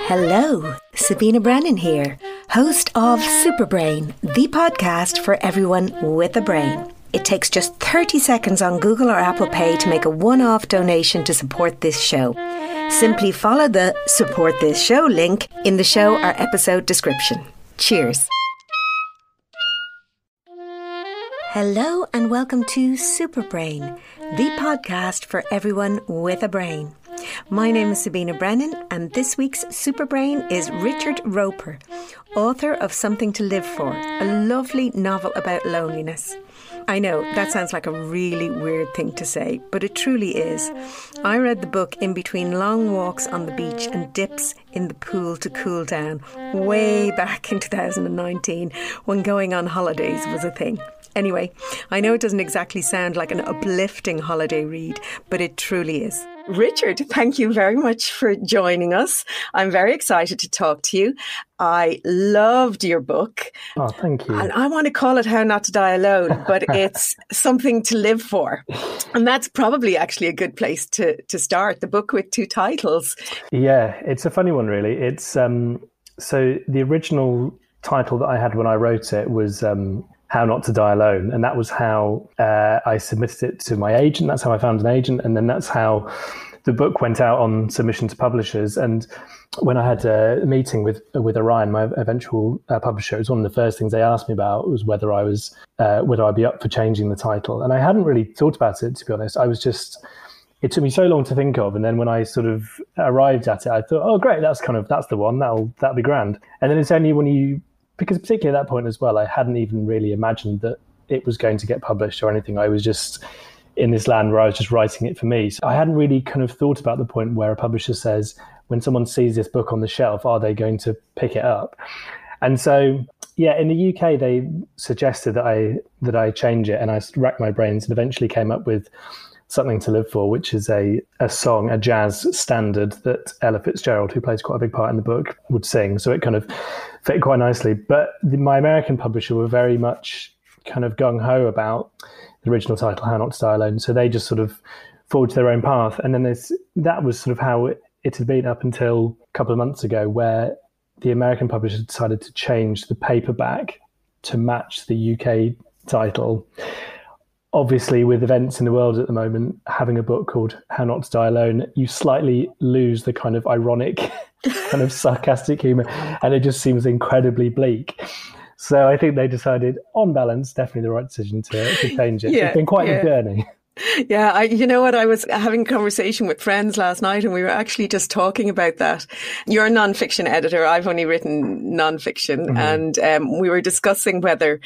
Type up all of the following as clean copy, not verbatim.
Hello, Sabina Brennan here, host of Superbrain, the podcast for everyone with a brain. It takes just 30 seconds on Google or Apple Pay to make a one-off donation to support this show. Simply follow the Support This Show link in the show or episode description. Cheers. Hello and welcome to Superbrain, the podcast for everyone with a brain. My name is Sabina Brennan and this week's Superbrain is Richard Roeper, author of Something to Live For, a lovely novel about loneliness. I know, that sounds like a really weird thing to say, but it truly is. I read the book in between long walks on the beach and dips in the pool to cool down, way back in 2019, when going on holidays was a thing. Anyway, I know it doesn't exactly sound like an uplifting holiday read, but it truly is. Richard, thank you very much for joining us. I'm very excited to talk to you. I loved your book. Oh, thank you. And I want to call it How Not to Die Alone, but it's Something to Live For. And that's probably actually a good place to start, the book with two titles. Yeah, it's a funny one, really. It's so the original title that I had when I wrote it was How Not to Die Alone. And that was how I submitted it to my agent. That's how I found an agent. And then that's how the book went out on submission to publishers. And when I had a meeting with Orion, my eventual publisher, it was one of the first things they asked me about was whether I'd be up for changing the title. And I hadn't really thought about it, to be honest. It took me so long to think of. And then when I sort of arrived at it, I thought, oh, great, that's the one. That'll be grand. And then it's only because particularly at that point as well, I hadn't even really imagined that it was going to get published or anything. I was just in this land where I was just writing it for me. So I hadn't really kind of thought about the point where a publisher says, when someone sees this book on the shelf, are they going to pick it up? And so, yeah, in the UK, they suggested that I change it, and I racked my brains and eventually came up with Something to Live For, which is a song, a jazz standard that Ella Fitzgerald, who plays quite a big part in the book, would sing. So it kind of fit quite nicely. But my American publisher were very much kind of gung-ho about the original title, How Not to Die Alone. So they just sort of forged their own path. And then that was sort of how it had been up until a couple of months ago, where the American publisher decided to change the paperback to match the UK title. Obviously, with events in the world at the moment, having a book called How Not to Die Alone, you slightly lose the kind of ironic, kind of sarcastic humour, and it just seems incredibly bleak. So I think they decided, on balance, definitely the right decision to change it. Yeah, it's been quite a journey. Yeah, you know what? I was having a conversation with friends last night and we were actually just talking about that. You're a nonfiction editor. I've only written nonfiction. Mm-hmm. And we were discussing whether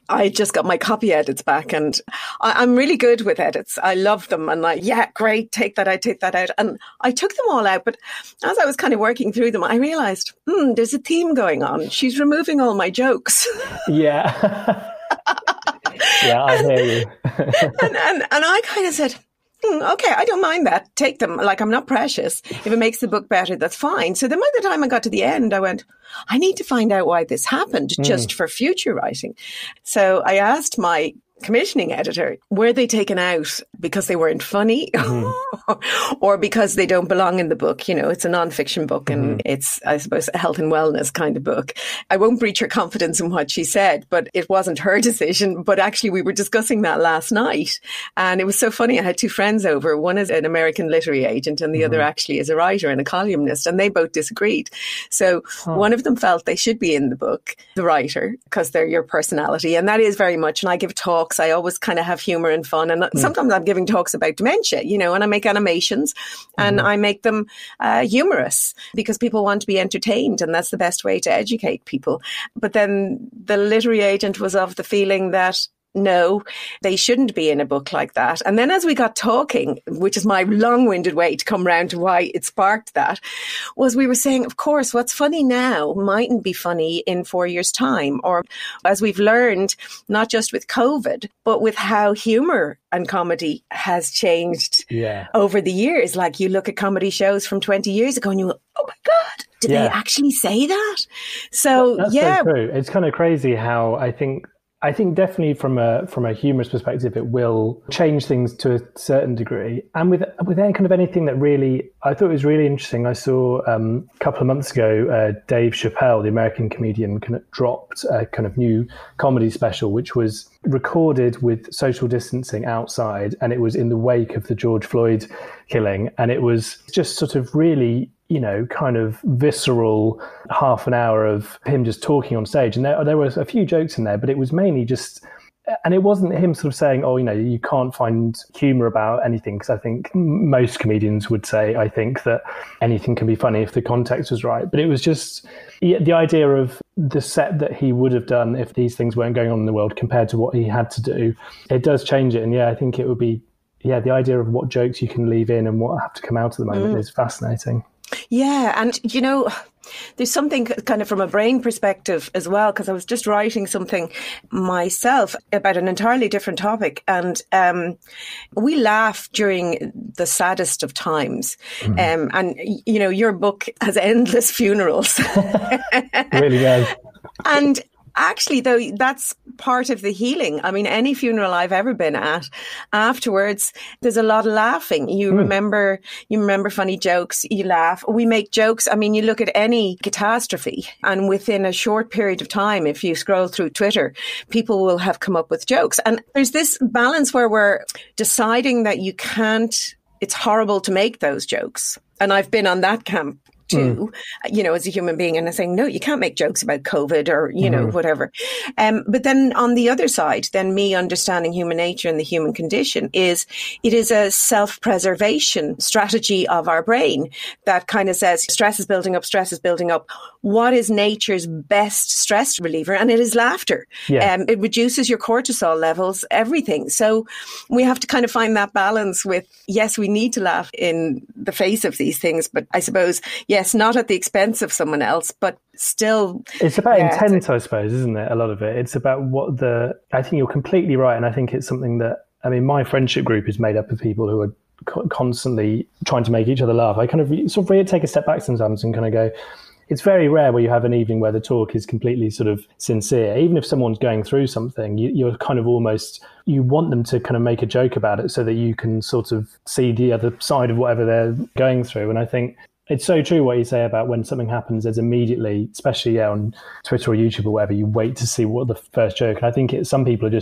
I just got my copy edits back, and I'm really good with edits. I love them, and yeah, great, take that out. And I took them all out, but as I was kind of working through them, I realised, there's a theme going on. She's removing all my jokes. Yeah. Yeah, I hear you. and I kind of said, okay, I don't mind that. Take them. I'm not precious. If it makes the book better, that's fine. So then by the time I got to the end, I went, I need to find out why this happened just for future writing. So I asked my commissioning editor, were they taken out because they weren't funny or because they don't belong in the book? You know, it's a nonfiction book and it's, I suppose, a health and wellness kind of book. I won't breach her confidence in what she said, but it wasn't her decision. But actually, we were discussing that last night. And it was so funny. I had two friends over. One is an American literary agent and the other actually is a writer and a columnist. And they both disagreed. So one of them felt they should be in the book, the writer, because they're your personality. And that is very much, and I give talks. I always kind of have humor and fun. And sometimes I'm giving talks about dementia, you know, and I make animations and I make them humorous because people want to be entertained. And that's the best way to educate people. But then the literary agent was of the feeling that no, they shouldn't be in a book like that. And then as we got talking, which is my long-winded way to come round to why it sparked that, was we were saying, of course, what's funny now mightn't be funny in 4 years' time. Or as we've learned, not just with COVID, but with how humour and comedy has changed over the years. Like you look at comedy shows from 20 years ago and you go, oh my God, did they actually say that? So, That's so true. It's kind of crazy how I think I think definitely from a humorous perspective, it will change things to a certain degree. And with any kind of anything that really, I thought was really interesting. I saw a couple of months ago, Dave Chappelle, the American comedian, kind of dropped a kind of new comedy special, which was recorded with social distancing outside, and it was in the wake of the George Floyd killing. And it was just sort of really, kind of visceral half an hour of him just talking on stage. And there was a few jokes in there, but it was mainly just, and it wasn't him sort of saying, you can't find humor about anything. Because I think most comedians would say, I think that anything can be funny if the context was right. But it was just the idea of the set that he would have done if these things weren't going on in the world compared to what he had to do. It does change it. And I think it would be, the idea of what jokes you can leave in and what have to come out at the moment is fascinating. Yeah. And, there's something kind of from a brain perspective as well, because I was just writing something myself about an entirely different topic. And we laugh during the saddest of times. And, your book has endless funerals. It really does. And actually, though, that's part of the healing. I mean, any funeral I've ever been at, afterwards, there's a lot of laughing. You remember funny jokes, you laugh. We make jokes. I mean, you look at any catastrophe, and within a short period of time, if you scroll through Twitter, people will have come up with jokes. And there's this balance where we're deciding that it's horrible to make those jokes. And I've been on that camp too, as a human being, and I'm saying, no, you can't make jokes about COVID or, whatever. But then on the other side, then me understanding human nature and the human condition it is a self-preservation strategy of our brain that kind of says stress is building up. What is nature's best stress reliever? And it is laughter. Yeah. It reduces your cortisol levels, everything. So we have to kind of find that balance with, yes, we need to laugh in the face of these things, but I suppose, yes, not at the expense of someone else, but still. It's about intent, I suppose, isn't it? A lot of it. It's about I think you're completely right. And I think it's something that, my friendship group is made up of people who are constantly trying to make each other laugh. I kind of sort of really take a step back sometimes and kind of go, it's very rare where you have an evening where the talk is completely sort of sincere. Even if someone's going through something, you're kind of you want them to kind of make a joke about it so that you can sort of see the other side of whatever they're going through. And I think it's so true what you say about when something happens, there's immediately, especially on Twitter or YouTube or whatever, you wait to see what the first joke. And I think some people are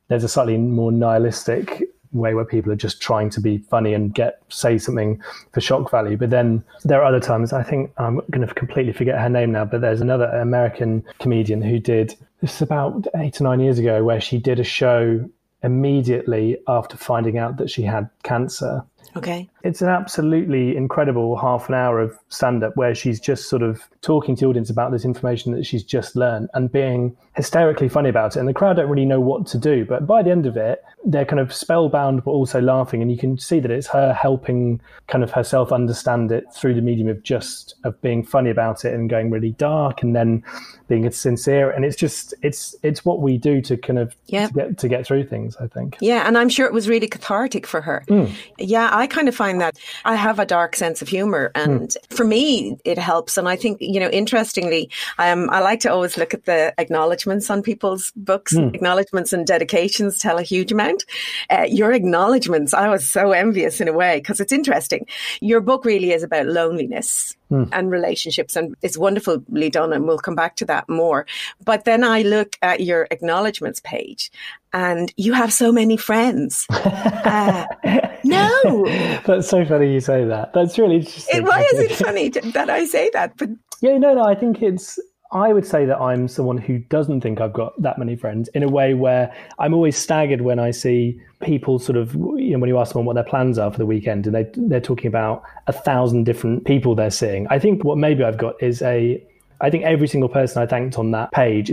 there's a slightly more nihilistic way where people are just trying to be funny and say something for shock value. But then there are other times, I think I'm going to completely forget her name now, but there's another American comedian who did this about 8 or 9 years ago, where she did a show immediately after finding out that she had cancer. Okay. It's an absolutely incredible half an hour of stand-up where she's just sort of talking to the audience about this information that she's just learned and being hysterically funny about it. And the crowd don't really know what to do. But by the end of it, they're kind of spellbound, but also laughing. And you can see that it's her helping kind of herself understand it through the medium of being funny about it and going really dark and then being sincere. And it's what we do to kind of to get through things, I think. Yeah. And I'm sure it was really cathartic for her. Yeah. I kind of find that I have a dark sense of humor, and for me, it helps. And I think, interestingly, I like to always look at the acknowledgements on people's books. Acknowledgements and dedications tell a huge amount. Your acknowledgements, I was so envious in a way, because it's interesting. Your book really is about loneliness and relationships, and it's wonderfully done, and we'll come back to that more. But then I look at your acknowledgements page, and you have so many friends. No. That's so funny you say that. That's really interesting. Why is it funny that I say that? But yeah, no, I think I would say that I'm someone who doesn't think I've got that many friends, in a way where I'm always staggered when I see people sort of, when you ask them what their plans are for the weekend and they're talking about 1,000 different people they're seeing. I think what maybe I've got is I think every single person I thanked on that page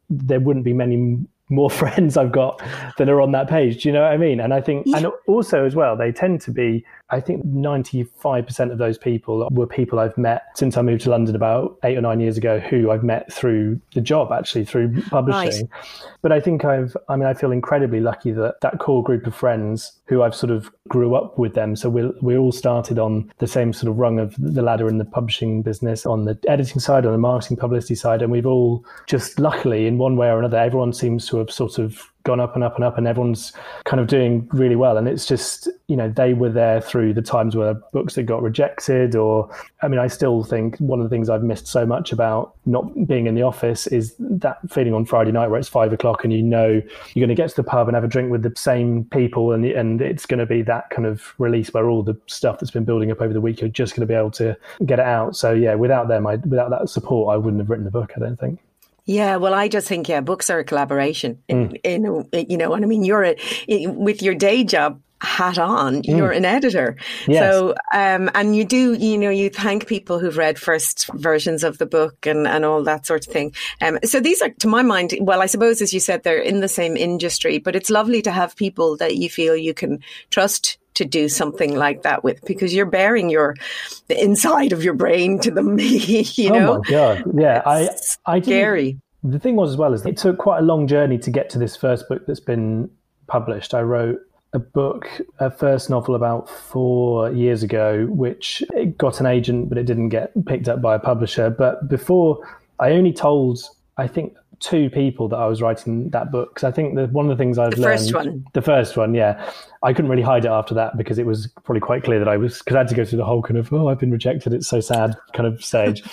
there wouldn't be many more friends I've got that are on that page. Do you know what I mean? And I think, and also as well, they tend to be, I think 95% of those people were people I've met since I moved to London about 8 or 9 years ago, who I've met through the job, actually, through publishing. Right. But I think I feel incredibly lucky that core group of friends who I've sort of grew up with them. So we all started on the same sort of rung of the ladder in the publishing business, on the editing side, on the marketing publicity side. And we've all just luckily, in one way or another, everyone seems to have sort of gone up and up and up, and everyone's kind of doing really well. And it's just, they were there through the times where books that got rejected, I still think one of the things I've missed so much about not being in the office is that feeling on Friday night where it's 5 o'clock and you're going to get to the pub and have a drink with the same people, and it's going to be that kind of release where all the stuff that's been building up over the week, you're just going to be able to get it out. So yeah, without them, without that support, I wouldn't have written the book, I don't think. Yeah, well, I just think, books are a collaboration. And I mean, you're with your day job hat on, you're an editor. Yes. So, and you do, you thank people who've read first versions of the book and all that sort of thing. So these are, to my mind, well, I suppose, as you said, they're in the same industry, but it's lovely to have people that you feel you can trust to do something like that with, because you're bearing the inside of your brain to them, Oh my God. Yeah. I scary. The thing was as well is it took quite a long journey to get to this first book that's been published. I wrote a first novel about 4 years ago, which it got an agent, but it didn't get picked up by a publisher. But before, I only told, I think, 2 people that I was writing that book. Because I think that one of the things I've learned... The first one, yeah. I couldn't really hide it after that because it was probably quite clear that because I had to go through the whole kind of, I've been rejected, it's so sad kind of stage.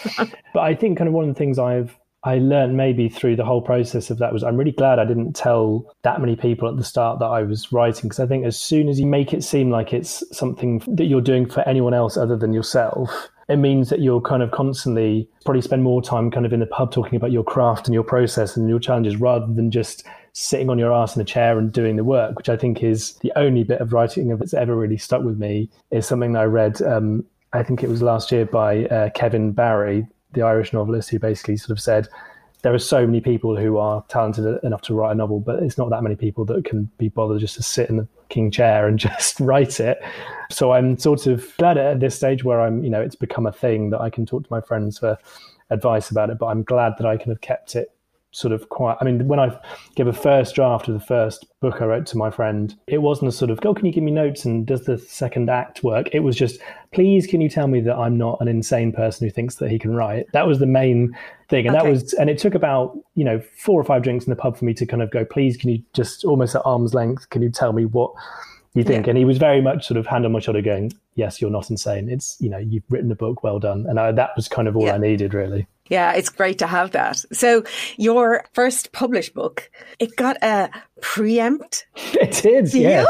But I think kind of one of the things I learned maybe through the whole process of that was I'm really glad I didn't tell that many people at the start that I was writing, because I think as soon as you make it seem like it's something that you're doing for anyone else other than yourself, it means that you'll kind of constantly probably spend more time kind of in the pub talking about your craft and your process and your challenges rather than just sitting on your ass in a chair and doing the work, which I think is the only bit of writing that's ever really stuck with me. Is something that I read, I think it was last year by Kevin Barry, the Irish novelist, who basically sort of said, there are so many people who are talented enough to write a novel, but it's not that many people that can be bothered just to sit in the king chair and just write it. So I'm sort of glad at this stage where it's become a thing that I can talk to my friends for advice about it, but I'm glad that I kind of kept it sort of quiet. I mean, when I gave a first draft of the first book I wrote to my friend, it wasn't a sort of, can you give me notes and does the second act work? It was just, please, can you tell me that I'm not an insane person who thinks that he can write? That was the main thing. And and it took about, 4 or 5 drinks in the pub for me to kind of go, please, can you just almost at arm's length, can you tell me what you think? Yeah. And he was very much sort of hand on my shoulder going, yes, you're not insane. It's, you've written a book, well done. And that was kind of all I needed, really. Yeah, it's great to have that. So your first published book, it got a preempt. It did, yeah.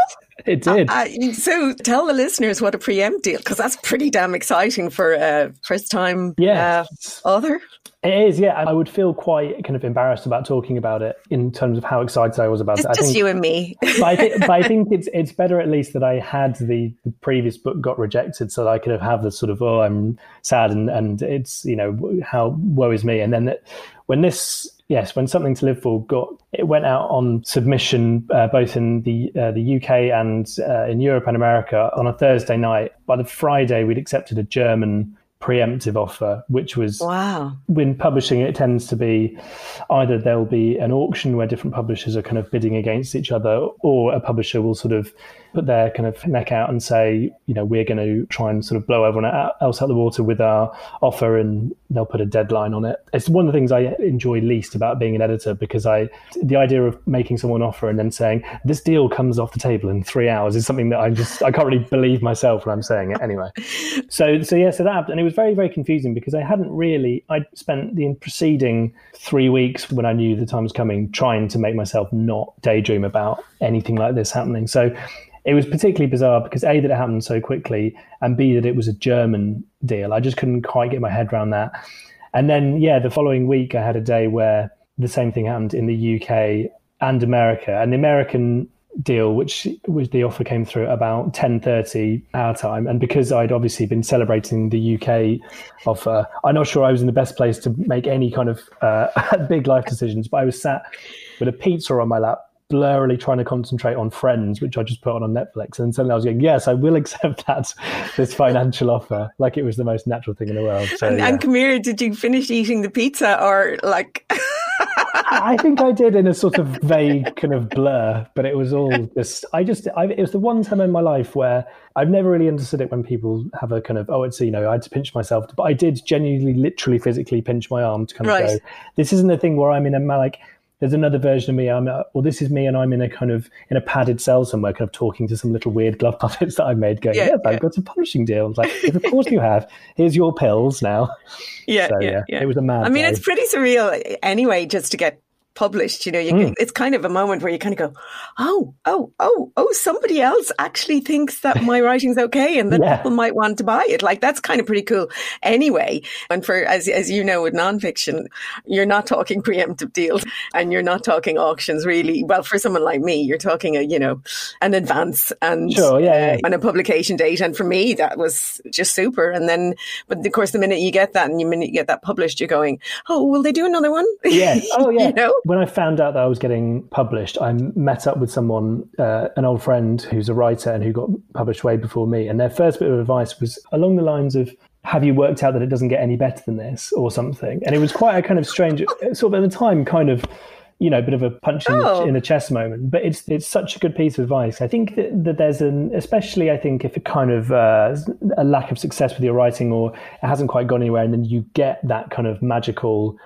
It did. So tell the listeners what a preempt deal, because that's pretty damn exciting for a first-time author. It is, yeah. I would feel quite kind of embarrassed about talking about it in terms of how excited I was about it. It's just you and me. but I think it's better at least that I had the previous book got rejected, so that I could have the sort of, I'm sad and it's, how woe is me. And then when Something to Live For it went out on submission both in the UK and in Europe and America on a Thursday night. By the Friday, we'd accepted a German preemptive offer, which was, wow. When publishing, it tends to be either there'll be an auction where different publishers are kind of bidding against each other, or a publisher will sort of put their kind of neck out and say, we're going to try and sort of blow everyone else out the water with our offer, and they'll put a deadline on it. It's one of the things I enjoy least about being an editor, because the idea of making someone an offer and then saying this deal comes off the table in 3 hours is something that I can't really believe myself when I'm saying it anyway. So that happened, and it was very, very confusing because I'd spent the preceding 3 weeks when I knew the time was coming trying to make myself not daydream about anything like this happening. So it was particularly bizarre because A, that it happened so quickly, and B, that it was a German deal. I just couldn't quite get my head around that. And then, the following week I had a day where the same thing happened in the UK and America. And the American deal, which the offer came through at about 10:30 our time. And because I'd obviously been celebrating the UK offer, I'm not sure I was in the best place to make any kind of big life decisions, but I was sat with a pizza on my lap, blurrily trying to concentrate on Friends, which I just put on Netflix. And suddenly I was going, yes, I will accept this financial offer, like it was the most natural thing in the world. So, and Camilla, did you finish eating the pizza or like... I think I did in a sort of vague kind of blur, but it was all just, it was the one time in my life where I've never really understood it when people have a kind of, I had to pinch myself, but I did genuinely, literally, physically pinch my arm to kind of go, this isn't a thing where I'm in there's another version of me. This is me, and I'm in a padded cell somewhere, kind of talking to some little weird glove puppets that I've made. Going, I've got a publishing deal. I was like, of course you have. Here's your pills now. It was a mad. I mean, day. it's pretty surreal anyway, just to get published. It's kind of a moment where you kind of go, oh, somebody else actually thinks that my writing's okay and that people might want to buy it. Like, that's kind of pretty cool anyway. And for, as you know, with nonfiction, you're not talking preemptive deals and you're not talking auctions really. Well, for someone like me, you're talking an advance and and a publication date. And for me, that was just super. And then, but of course, the minute you get that and the minute you get that published, you're going, oh, will they do another one? Yeah. Oh, yeah. When I found out that I was getting published, I met up with someone, an old friend who's a writer and who got published way before me. And their first bit of advice was along the lines of, have you worked out that it doesn't get any better than this or something? And it was quite a kind of strange, sort of at the time, kind of, bit of a punch in the chest moment. But it's such a good piece of advice. I think that there's especially I think if it kind of a lack of success with your writing or it hasn't quite gone anywhere and then you get that kind of magical...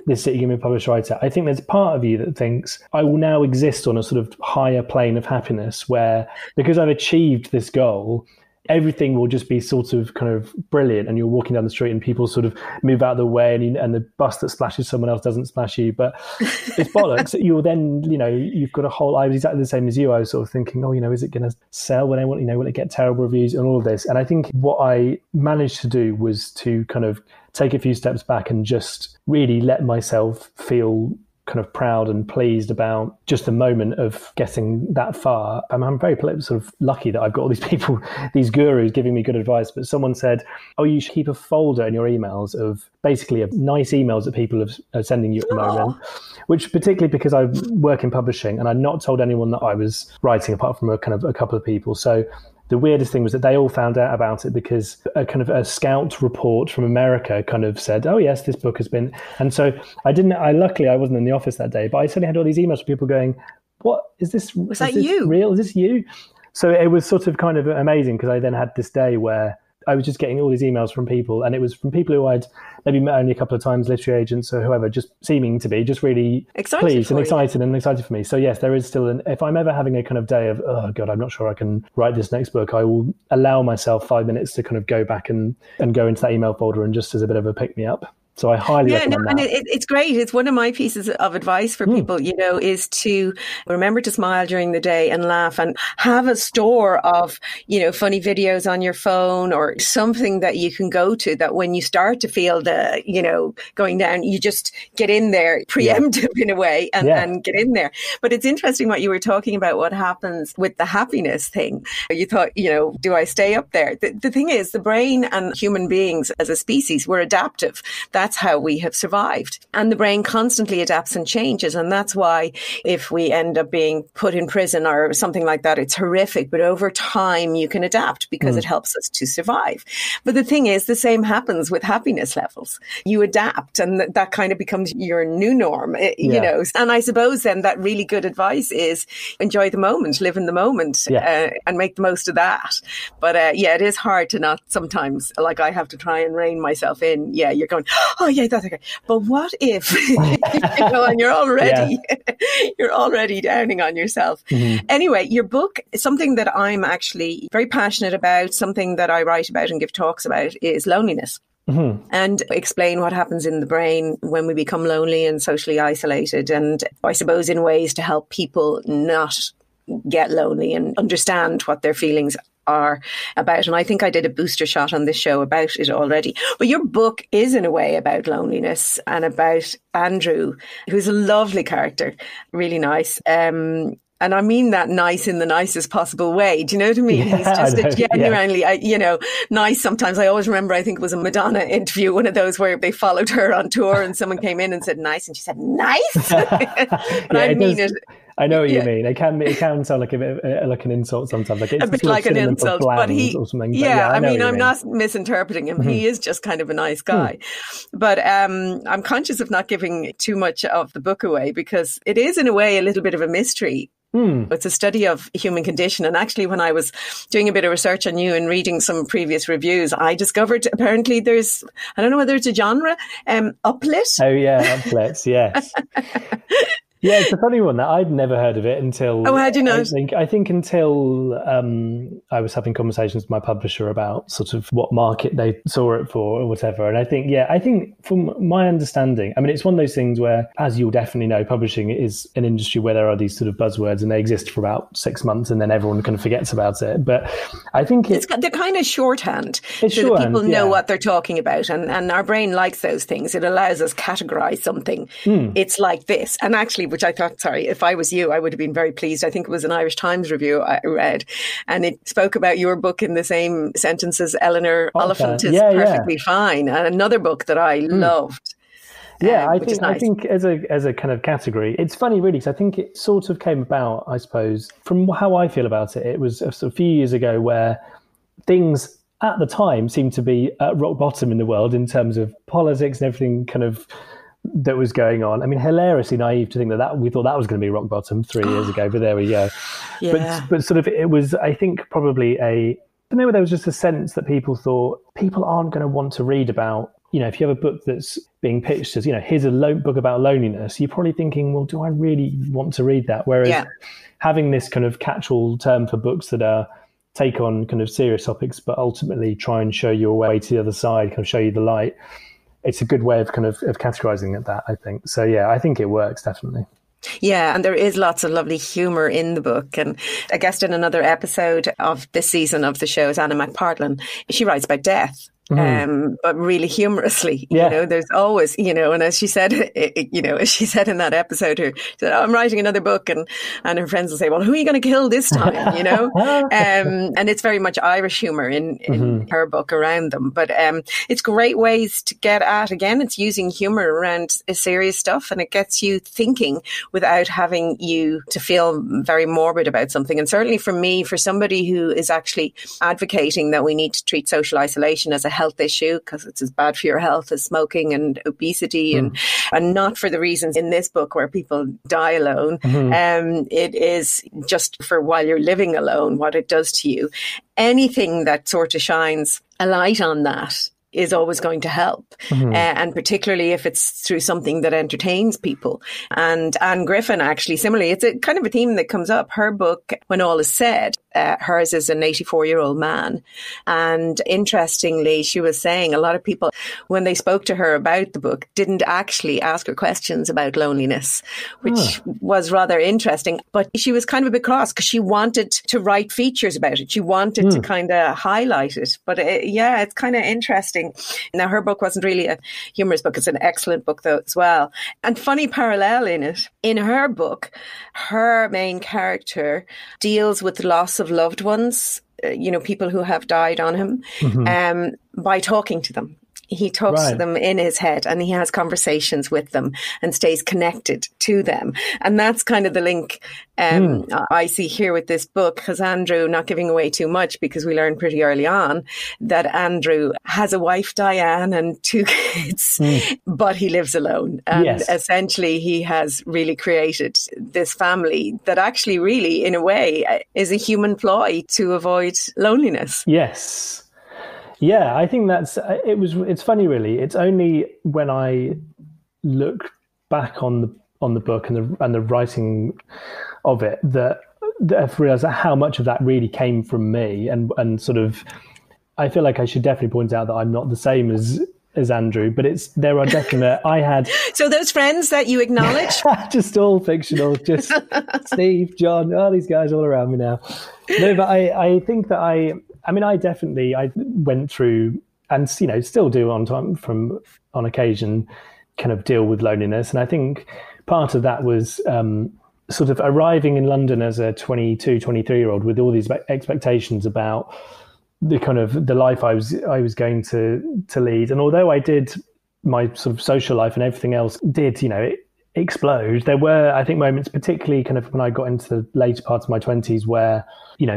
this City Give Me a Published Writer. I think there's part of you that thinks I will now exist on a sort of higher plane of happiness where because I've achieved this goal, everything will just be sort of kind of brilliant and you're walking down the street and people sort of move out of the way and the bus that splashes someone else doesn't splash you. But it's bollocks. You'll then, you've got I was exactly the same as you. I was sort of thinking, is it going to sell when I want, will it get terrible reviews and all of this? And I think what I managed to do was to kind of take a few steps back and just really let myself feel kind of proud and pleased about just the moment of getting that far. I'm very sort of lucky that I've got all these people, these gurus giving me good advice. But someone said, you should keep a folder in your emails of basically nice emails that people are sending you at the moment, which particularly because I work in publishing and I'd not told anyone that I was writing apart from a couple of people. So the weirdest thing was that they all found out about it because a scout report from America kind of said, oh yes, this book has been. And so luckily I wasn't in the office that day, but I suddenly had all these emails from people going, what is this? Was that you? Real? Is this you? So it was sort of kind of amazing because I then had this day where I was just getting all these emails from people and it was from people who I'd maybe met only a couple of times, literary agents or whoever, just seeming to be just really pleased and excited for me. So yes, there is still if I'm ever having a kind of day of, oh God, I'm not sure I can write this next book, I will allow myself 5 minutes to kind of go back and go into that email folder and just as a bit of a pick me up. So I highly recommend that. And it's great. It's one of my pieces of advice for people, is to remember to smile during the day and laugh and have a store of, funny videos on your phone or something that you can go to that when you start to feel the, going down, you just get in there preemptive in a way and get in there. But it's interesting what you were talking about, what happens with the happiness thing. You thought, do I stay up there? The thing is, the brain and human beings as a species, we're adaptive. That's how we have survived. And the brain constantly adapts and changes. And that's why if we end up being put in prison or something like that, it's horrific. But over time, you can adapt because it helps us to survive. But the thing is, the same happens with happiness levels. You adapt and that kind of becomes your new norm, you know. And I suppose then that really good advice is enjoy the moment, live in the moment and make the most of that. But it is hard to not sometimes, like I have to try and rein myself in. Yeah, you're going, oh yeah, that's okay. But what if, and you're already downing on yourself. Anyway, your book, something that I'm actually very passionate about, something that I write about and give talks about is loneliness. And explain what happens in the brain when we become lonely and socially isolated. And I suppose in ways to help people not get lonely and understand what their feelings are about. And I think I did a booster shot on this show about it already. But your book is in a way about loneliness and about Andrew, who's a lovely character, really nice. And I mean that nice in the nicest possible way. Do you know what I mean? Yeah, He's just a genuinely, yeah. Nice. Sometimes I always remember, I think it was a Madonna interview, one of those where they followed her on tour and someone came in and said nice. And she said, nice? But I mean it. I know what you mean. It can sound like a bit like an insult sometimes. Like it's a bit like an insult, but or something. Yeah, but I mean, I'm not misinterpreting him. He is just kind of a nice guy. But I'm conscious of not giving too much of the book away because it is, in a way, a little bit of a mystery. It's a study of human condition. And actually, when I was doing a bit of research on you and reading some previous reviews, I discovered apparently there's, I don't know whether it's a genre, uplit. Oh, yeah, uplits, yes. Yeah, it's a funny one that I'd never heard of it until. Oh, how'd you know? I think until I was having conversations with my publisher about sort of what market they saw it for or whatever. And I think from my understanding, I mean, it's one of those things where, as you'll definitely know, publishing is an industry where there are these sort of buzzwords and they exist for about 6 months and then everyone kind of forgets about it. But I think they're kind of shorthand so that people know what they're talking about. And our brain likes those things. It allows us categorize something. It's like this. And actually, which I thought, sorry, if I was you, I would have been very pleased. I think it was an Irish Times review I read, and it spoke about your book in the same sentence as Eleanor Oliphant is perfectly fine. And another book that I loved. Yeah, I nice. think as a kind of category, it's funny really, because I think it sort of came about, I suppose, from how I feel about it. It was a few years ago where things at the time seemed to be at rock bottom in the world in terms of politics and everything kind of that was going on. I mean, hilariously naive to think that we thought that was going to be rock bottom 3 years ago, but there we go. Yeah. But sort of it was, I think, probably I don't know, there was just a sense that people thought people aren't going to want to read about, if you have a book that's being pitched as, here's a book about loneliness, you're probably thinking, well, do I really want to read that? Whereas having this kind of catch-all term for books that take on kind of serious topics, but ultimately try and show you a way to the other side, kind of show you the light, it's a good way of kind of categorizing it, that, I think. So, yeah, I think it works, definitely. Yeah, and there is lots of lovely humour in the book. And a guest in another episode of this season of the show is Anna McPartlin. She writes about death. But really humorously, there's always, and as she said, as she said in that episode, she said, I'm writing another book, and her friends will say, well, who are you going to kill this time, and it's very much Irish humour in her book around them. But it's great ways to get at, again, it's using humour around serious stuff, and it gets you thinking without having you to feel very morbid about something. And certainly for me, for somebody who is actually advocating that we need to treat social isolation as a health issue because it's as bad for your health as smoking and obesity and not for the reasons in this book where people die alone. It is just for while you're living alone, what it does to you. Anything that sort of shines a light on that is always going to help. And particularly if it's through something that entertains people. And Anne Griffin, actually, similarly, it's a kind of a theme that comes up. Her book, When All Is Said, hers is an 84-year-old man. And interestingly, she was saying a lot of people, when they spoke to her about the book, didn't actually ask her questions about loneliness, which was rather interesting. But she was kind of a bit cross because she wanted to write features about it. She wanted to kind of highlight it. But it's kind of interesting. Now, her book wasn't really a humorous book. It's an excellent book, though, as well. And funny parallel in it. In her book, her main character deals with the loss of loved ones, people who have died on him, by talking to them. He talks to them in his head and he has conversations with them and stays connected to them. And that's kind of the link I see here with this book, because Andrew, not giving away too much because we learned pretty early on that Andrew has a wife, Diane, and 2 kids, but he lives alone. And essentially he has really created this family that actually really, in a way, is a human ploy to avoid loneliness. Yes. Yeah, I think it's funny really. It's only when I look back on the book and the writing of it that I've realized how much of that really came from me and sort of, I feel like I should definitely point out that I'm not the same as Andrew, but there are definite, I had... So those friends that you acknowledge? Just all fictional, just Steve, John, these guys all around me now. No, but I think that I went through and, still do on occasion kind of deal with loneliness. And I think part of that was sort of arriving in London as a 22, 23-year-old with all these expectations about the kind of the life I was going to lead. And although I did, my sort of social life and everything else did, explode, there were, I think, moments, particularly kind of when I got into the later part of my 20s, where,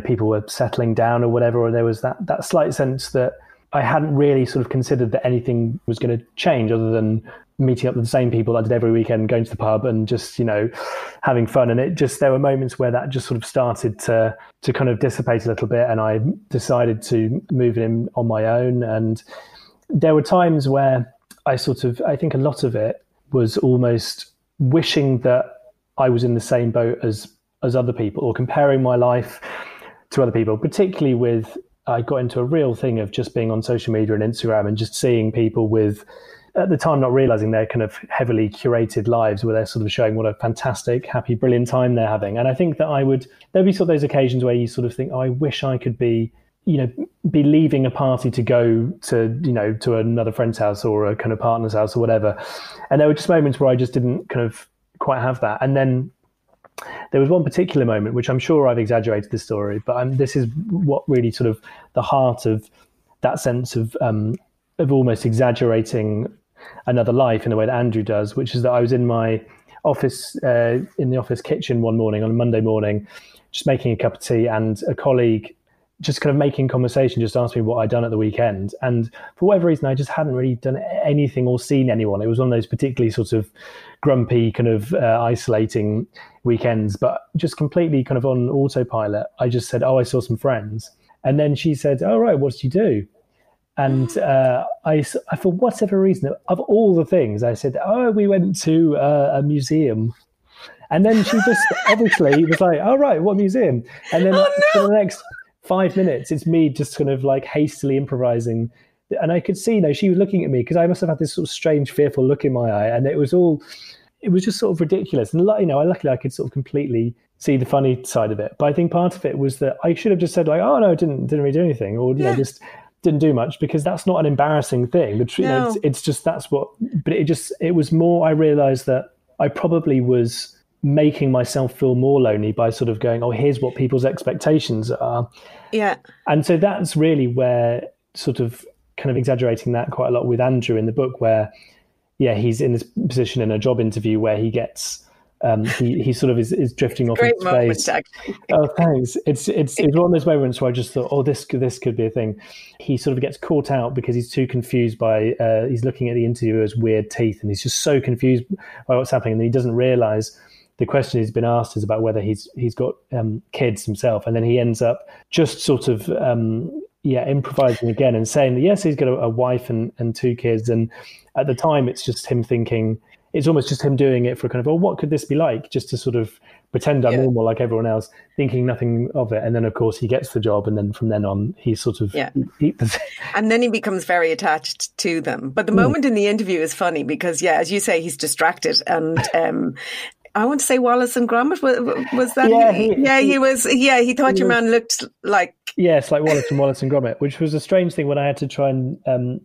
people were settling down or whatever, or there was that slight sense that I hadn't really sort of considered that anything was going to change other than meeting up with the same people I did every weekend, going to the pub and just, having fun. And there were moments where that just sort of started to kind of dissipate a little bit. And I decided to move in on my own. And there were times where I think a lot of it was almost wishing that I was in the same boat as other people, or comparing my life to other people, particularly with, I got into a real thing of just being on social media and Instagram and just seeing people with, at the time, not realizing their kind of heavily curated lives where they're sort of showing what a fantastic, happy, brilliant time they're having. And I think that there'd be sort of those occasions where you sort of think, oh, I wish I could be leaving a party to go to another friend's house or a kind of partner's house or whatever. And there were just moments where I just didn't kind of quite have that. And then there was one particular moment, which I'm sure I've exaggerated the story, but this is what really sort of the heart of that sense of almost exaggerating another life in the way that Andrew does, which is that I was in my office, in the office kitchen one morning on a Monday morning, just making a cup of tea, and a colleague just kind of making conversation, just asked me what I'd done at the weekend. And for whatever reason, I just hadn't really done anything or seen anyone. It was one of those particularly sort of grumpy, kind of isolating weekends, but just completely kind of on autopilot. I just said, oh, I saw some friends. And then she said, oh, right, what did you do? And I, for whatever reason, of all the things, I said, oh, we went to a museum. And then she just obviously was like, oh, right, what museum? And then for the next 5 minutes, it's me just kind of like hastily improvising. And I could see, she was looking at me because I must have had this sort of strange, fearful look in my eye. And it was just sort of ridiculous. And, luckily I could sort of completely see the funny side of it. But I think part of it was that I should have just said like, oh, no, didn't really do anything. Or, just didn't do much, because that's not an embarrassing thing. It's just, that's what, but it was more, I realized that I probably was making myself feel more lonely by sort of going, oh, here's what people's expectations are. Yeah. And so that's really where, sort of kind of exaggerating that quite a lot with Andrew in the book, where, he's in this position in a job interview where he gets, he sort of is drifting off into space. Oh, thanks. It's one of those moments where I just thought, oh, this could be a thing. He sort of gets caught out because he's too confused by, he's looking at the interviewer's weird teeth, and he's just so confused by what's happening, and then he doesn't realize the question he's been asked is about whether he's got kids himself. And then he ends up just sort of, improvising again and saying that, yes, he's got a wife and 2 kids. And at the time, it's just him thinking, it's almost just him doing it for kind of, oh, what could this be like? Just to sort of pretend I'm normal like everyone else, thinking nothing of it. And then, of course, he gets the job. And then from then on, he sort of... And then he becomes very attached to them. But the moment in the interview is funny because, as you say, he's distracted. And I want to say Wallace and Gromit. Was that? He was. Yeah, he thought your man looked like... Yes, like Wallace and Gromit, which was a strange thing when I had to try and...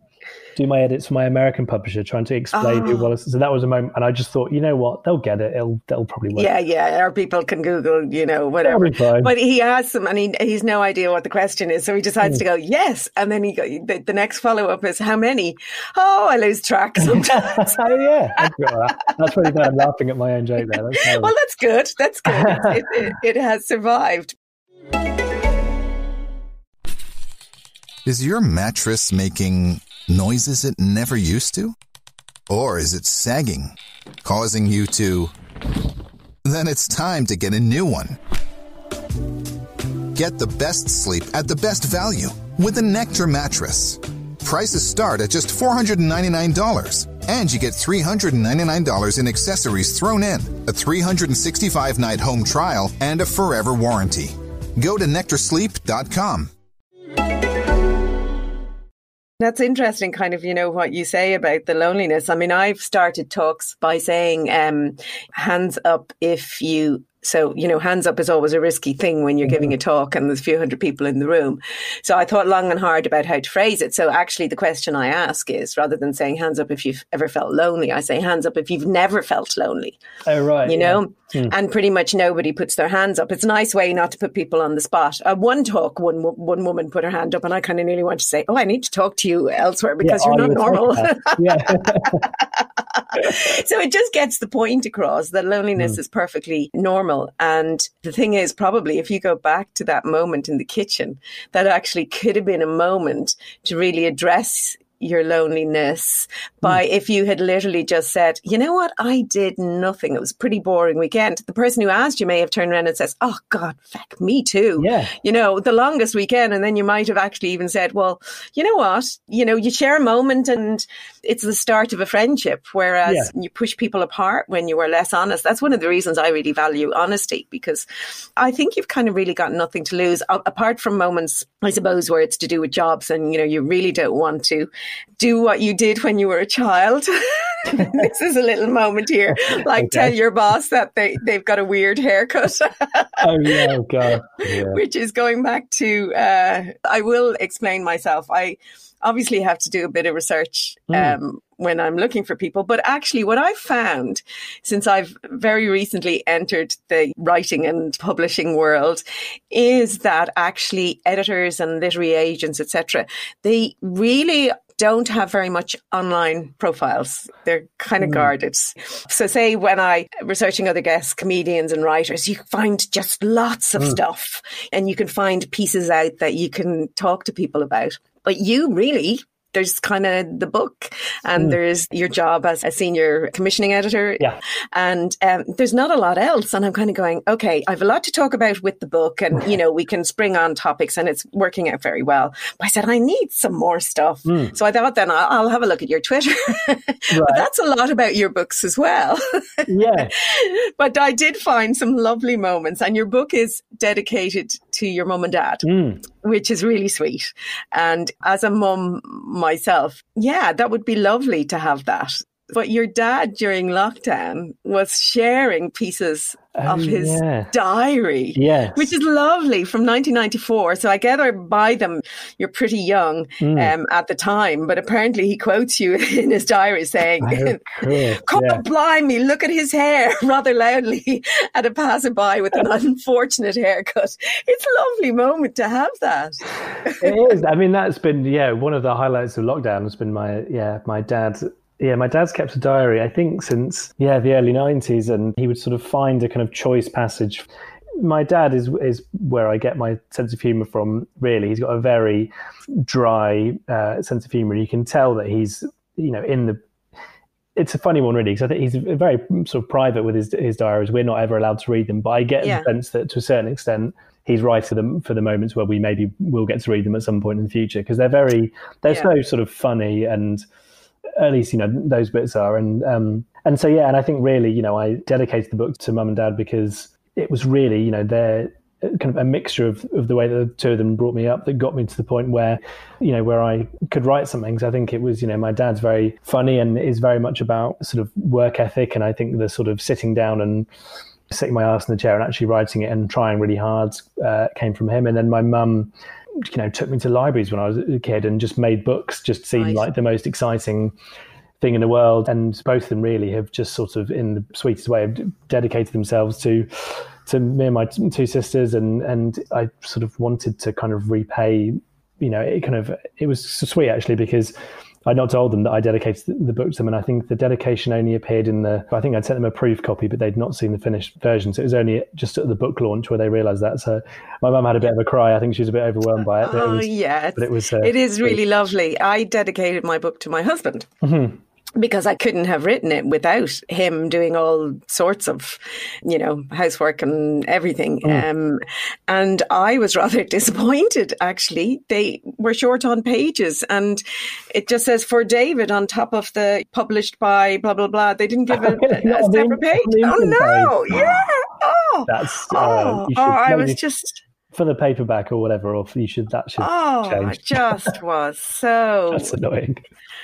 do my edits for my American publisher, trying to explain who Wallace is. So that was a moment, and I just thought, you know what, they'll get it. They'll probably work. Yeah. Our people can Google, whatever. But he asks them, and he's no idea what the question is, so he decides to go yes, and then the next follow up is how many? Oh, I lose track sometimes. Oh yeah, that's really bad. I'm laughing at my own joke there. Well, that's good. That's good. It has survived. Is your mattress making noises it never used to? Or is it sagging, causing you to... Then it's time to get a new one. Get the best sleep at the best value with a Nectar mattress. Prices start at just $499, and you get $399 in accessories thrown in, a 365-night home trial, and a forever warranty. Go to NectarSleep.com. That's interesting, kind of, what you say about the loneliness. I mean, I've started talks by saying, hands up if you So, hands up is always a risky thing when you're giving a talk and there's a few hundred people in the room. So I thought long and hard about how to phrase it. So actually the question I ask is, rather than saying hands up if you've ever felt lonely, I say hands up if you've never felt lonely. Oh, right. And pretty much nobody puts their hands up. It's a nice way not to put people on the spot. One talk, one woman put her hand up and I kind of nearly want to say, I need to talk to you elsewhere because you're not normal. So it just gets the point across that loneliness is perfectly normal. And the thing is, probably if you go back to that moment in the kitchen, that actually could have been a moment to really address your loneliness by if you had literally just said, you know what, I did nothing. It was a pretty boring weekend. The person who asked you may have turned around and says, oh God, feck, me too. Yeah. The longest weekend. And then you might have actually even said, well, you know what, you share a moment and it's the start of a friendship. Whereas you push people apart when you are less honest. That's one of the reasons I really value honesty, because I think you've kind of really got nothing to lose apart from moments, I suppose, where it's to do with jobs and, you really don't want to do what you did when you were a child. This is a little moment here. Like, tell your boss that they've got a weird haircut. Oh, God. Yeah. Which is going back to, I will explain myself. I obviously have to do a bit of research when I'm looking for people. But actually what I've found since I've very recently entered the writing and publishing world is that actually editors and literary agents, etc., they really don't have very much online profiles. They're kind of guarded. So say when I researching other guests, comedians and writers, you find just lots of stuff and you can find pieces out that you can talk to people about. But you really, there's kind of the book and there's your job as a senior commissioning editor. Yeah. And there's not a lot else. And I'm kind of going, okay, I have a lot to talk about with the book and, we can spring on topics and it's working out very well. But I said, I need some more stuff. So I thought then I'll have a look at your Twitter. But that's a lot about your books as well. Yeah. But I did find some lovely moments and your book is dedicated to your mum and dad, which is really sweet. And as a mum myself, that would be lovely to have that. But your dad during lockdown was sharing pieces of his diary, which is lovely, from 1994. So I gather by them, you're pretty young at the time, but apparently he quotes you in his diary saying, God blimey, look at his hair, rather loudly at a passerby with an unfortunate haircut. It's a lovely moment to have that. It is. I mean, that's been, one of the highlights of lockdown has been my dad. Yeah, my dad's kept a diary, I think, since, the early 90s, and he would sort of find a kind of choice passage. My dad is where I get my sense of humour from, really. He's got a very dry sense of humour. You can tell that he's, it's a funny one, really, because I think he's very sort of private with his diaries. We're not ever allowed to read them, but I get the sense that, to a certain extent, he's right for the moments where we maybe will get to read them at some point in the future, because they're so sort of funny, and at least, those bits are. And so, and I think really, I dedicated the book to mum and dad because it was really, they're kind of a mixture of the way that the two of them brought me up that got me to the point where, where I could write something. So I think it was, my dad's very funny and is very much about sort of work ethic. And I think the sort of sitting down and sitting my ass in the chair and actually writing it and trying really hard came from him. And then my mum, took me to libraries when I was a kid and just made books, just seemed like the most exciting thing in the world. And both of them really have just sort of, in the sweetest way, have dedicated themselves to me and my two sisters. And I sort of wanted to kind of repay, it was sweet actually, because I'd not told them that I dedicated the book to them. And I think the dedication only appeared I think I'd sent them a proof copy, but they'd not seen the finished version. So it was only just at the book launch where they realised that. So my mum had a bit of a cry. I think she was a bit overwhelmed by it. It is really lovely. I dedicated my book to my husband. Mm-hmm. Because I couldn't have written it without him doing all sorts of, housework and everything. And I was rather disappointed, actually. They were short on pages and it just says for David on top of the published by blah, blah, blah. They didn't give a separate page. Oh, no. Yeah. Oh, that's, I was just... for the paperback or whatever, or that should change. It just was so That's annoying.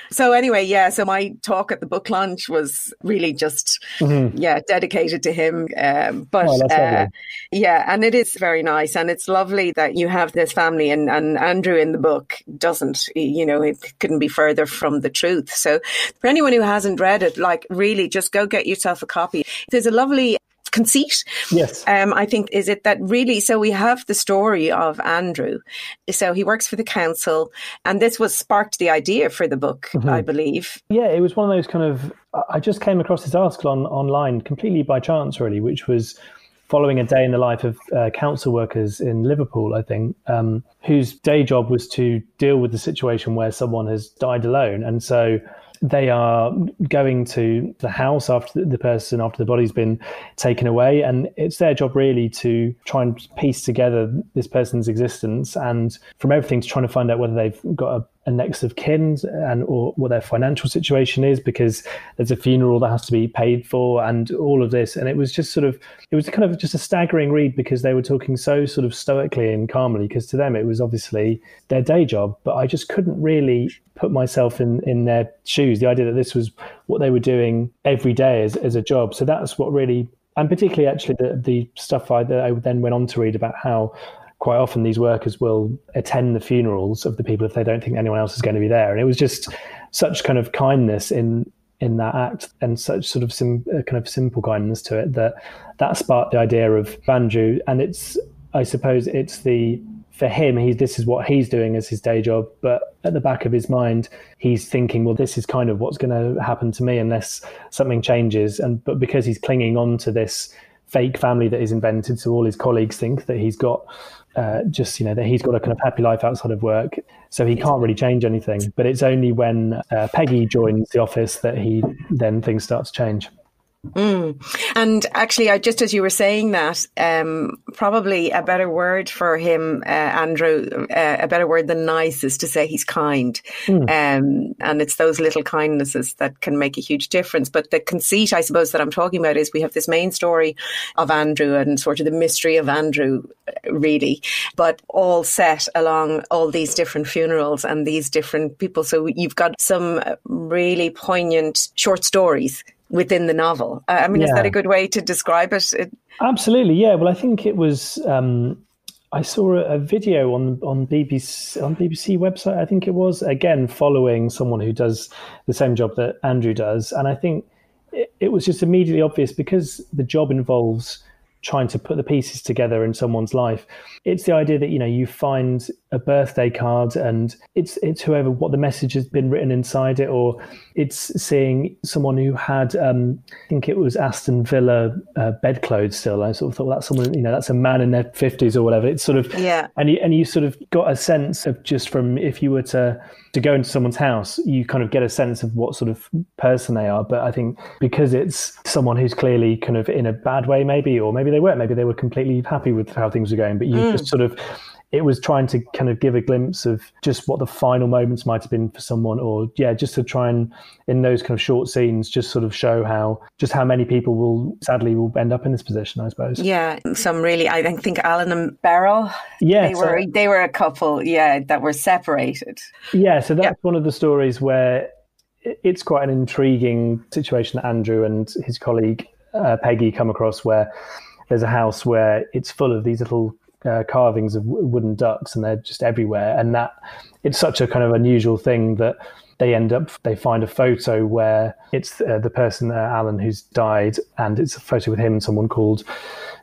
So anyway, so my talk at the book launch was really just, dedicated to him. And it is very nice. And it's lovely that you have this family and Andrew in the book doesn't, it couldn't be further from the truth. So for anyone who hasn't read it, like really just go get yourself a copy. There's a lovely conceit. Yes. I think, is it that really, so we have the story of Andrew. So he works for the council, and this was sparked the idea for the book, I believe. Yeah, it was one of those kind of, I just came across this article online completely by chance, really, which was following a day in the life of council workers in Liverpool, I think, whose day job was to deal with the situation where someone has died alone. And so they are going to the house after the body's been taken away. And it's their job really to try and piece together this person's existence, and from everything to trying to find out whether they've got a next of kin or what their financial situation is, because there's a funeral that has to be paid for and all of this. And it was kind of just a staggering read, because they were talking so sort of stoically and calmly, because to them it was obviously their day job. But I just couldn't really put myself in their shoes, the idea that this was what they were doing every day as a job. So that's what really, and particularly actually the stuff that I then went on to read about how quite often these workers will attend the funerals of the people if they don't think anyone else is going to be there. And it was just such kind of kindness in that act, and such sort of kind of simple kindness to it, that sparked the idea of Andrew. And I suppose for him, this is what he's doing as his day job, but at the back of his mind, he's thinking, well, this is kind of what's going to happen to me unless something changes. But because he's clinging on to this fake family that is invented, so all his colleagues think that he's got that he's got a kind of happy life outside of work, so he can't really change anything. But it's only when Peggy joins the office that things start to change. And actually, just as you were saying that, probably a better word for him, Andrew, a better word than nice is to say he's kind. And it's those little kindnesses that can make a huge difference. But the conceit, I suppose, that I'm talking about is we have this main story of Andrew and sort of the mystery of Andrew, really, but all set along all these different funerals and these different people. So you've got some really poignant short stories within the novel. Is that a good way to describe it? Absolutely, yeah. Well, I think it was. I saw a video on BBC website. I think it was, again following someone who does the same job that Andrew does, and I think it was just immediately obvious, because the job involves trying to put the pieces together in someone's life. It's the idea that, you find a birthday card and it's what the message has been written inside it, or it's seeing someone who had, I think it was Aston Villa bedclothes still. I sort of thought, well, that's someone, that's a man in their 50s or whatever. It's sort of, and you sort of got a sense of, just from, if you were to go into someone's house, you kind of get a sense of what sort of person they are. But I think because it's someone who's clearly kind of in a bad way, maybe they weren't, maybe they were completely happy with how things were going, but you just sort of, it was trying to kind of give a glimpse of just what the final moments might have been for someone, or just to try and, in those kind of short scenes, just sort of show how many people will end up in this position, I suppose. Yeah, some really, I think Alan and Beryl, they were a couple, that were separated. Yeah, so that's one of the stories where it's quite an intriguing situation that Andrew and his colleague Peggy come across, where there's a house where it's full of these little carvings of wooden ducks, and they're just everywhere. And that it's such a kind of unusual thing that they find a photo where it's the person, Alan, who's died, and it's a photo with him and someone called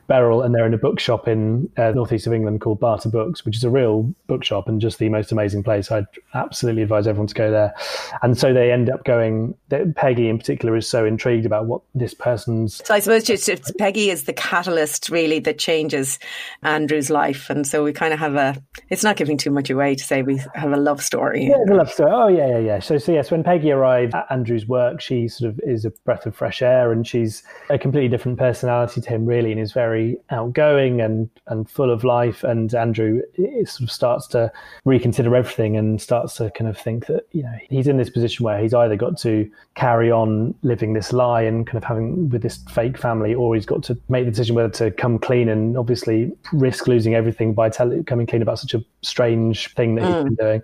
Beryl, and they're in a bookshop in northeast of England called Barter Books, which is a real bookshop and just the most amazing place. I'd absolutely advise everyone to go there. And so they end up going, Peggy in particular is so intrigued about what this person's... So I suppose just Peggy is the catalyst really that changes Andrew's life. And so we kind of have it's not giving too much away to say we have a love story. Yeah, it's a love story. Oh, yeah. So yes, when Peggy arrived at Andrew's work, she sort of is a breath of fresh air, and she's a completely different personality to him really, and is very very outgoing and full of life. And Andrew sort of starts to reconsider everything and starts to kind of think that, he's in this position where he's either got to carry on living this lie and kind of having with this fake family, or he's got to make the decision whether to come clean and obviously risk losing everything by coming clean about such a strange thing that he's been doing.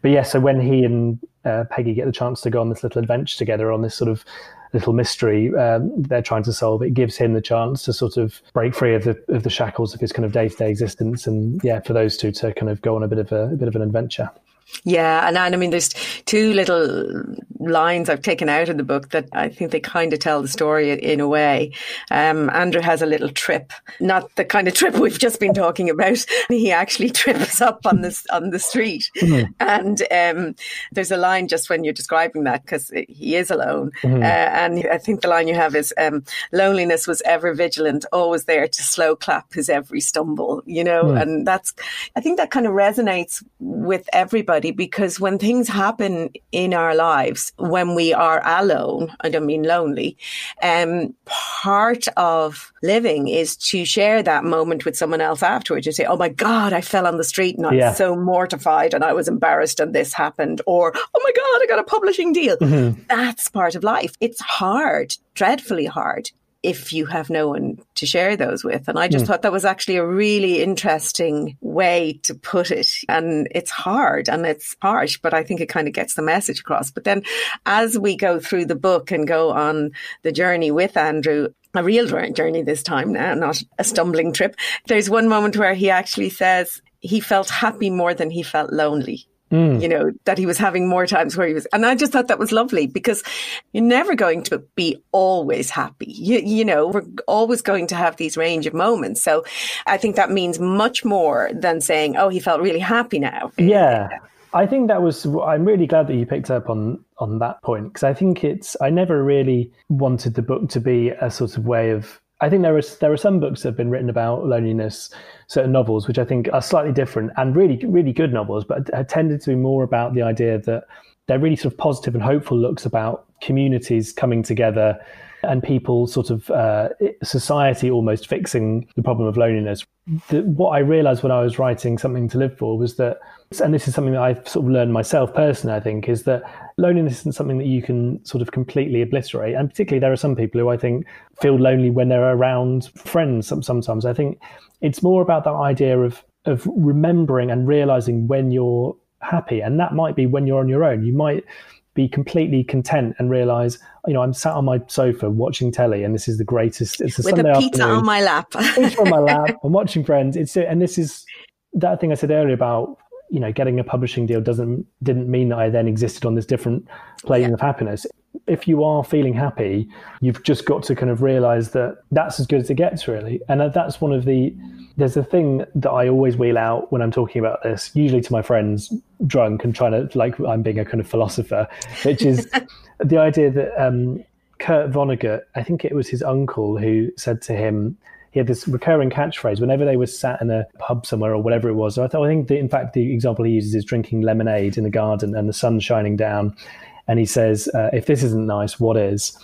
But yeah, so when he and Peggy get the chance to go on this little adventure together on this sort of little mystery they're trying to solve, it gives him the chance to sort of break free of the shackles of his kind of day-to-day existence, and for those two to kind of go on a bit of an adventure. Yeah, and I mean, there's two little lines I've taken out of the book that I think they kind of tell the story in a way. Andrew has a little trip, not the kind of trip we've just been talking about. He actually trips up on the street. Mm-hmm. And there's a line just when you're describing that, because he is alone. Mm-hmm. And I think the line you have is, loneliness was ever vigilant, always there to slow clap his every stumble, and I think that kind of resonates with everybody. Because when things happen in our lives, when we are alone, I don't mean lonely, part of living is to share that moment with someone else afterwards. You say, oh my God, I fell on the street and I was so mortified and I was embarrassed and this happened. Or, oh my God, I got a publishing deal. Mm-hmm. That's part of life. It's hard, dreadfully hard, if you have no one to share those with. And I just thought that was actually a really interesting way to put it. And it's hard and it's harsh, but I think it kind of gets the message across. But then as we go through the book and go on the journey with Andrew, a real journey this time now, not a stumbling trip, there's one moment where he actually says he felt happy more than he felt lonely. That he was having more times where he was. And I just thought that was lovely, because you're never going to be always happy. We're always going to have these range of moments. So I think that means much more than saying, oh, he felt really happy now. Yeah. I think I'm really glad that you picked up on that point, because I think I never really wanted the book to be a sort of way of, I think there are some books that have been written about loneliness, certain novels, which I think are slightly different and really, really good novels, but tended to be more about the idea that they're really sort of positive and hopeful looks about communities coming together and people sort of society almost fixing the problem of loneliness. What I realized when I was writing Something to Live For was that, and this is something that I've sort of learned myself personally, I think, is that loneliness isn't something that you can sort of completely obliterate. And particularly there are some people who I think feel lonely when they're around friends sometimes. I think it's more about that idea of remembering and realizing when you're happy. And that might be when you're on your own. You might be completely content and realize, I'm sat on my sofa watching telly and this is the greatest. It's a with Sunday a pizza afternoon. On my lap. Pizza on my lap. I'm watching Friends. And this is that thing I said earlier about, getting a publishing deal didn't mean that I then existed on this different plane of happiness. If you are feeling happy, you've just got to kind of realize that that's as good as it gets, really. And that's there's a thing that I always wheel out when I'm talking about this, usually to my friends drunk and trying to, like, I'm being a kind of philosopher, which is the idea that Kurt Vonnegut, I think it was his uncle who said to him, he had this recurring catchphrase whenever they were sat in a pub somewhere or whatever it was. So I think in fact, the example he uses is drinking lemonade in the garden and the sun shining down. And he says, if this isn't nice, what is?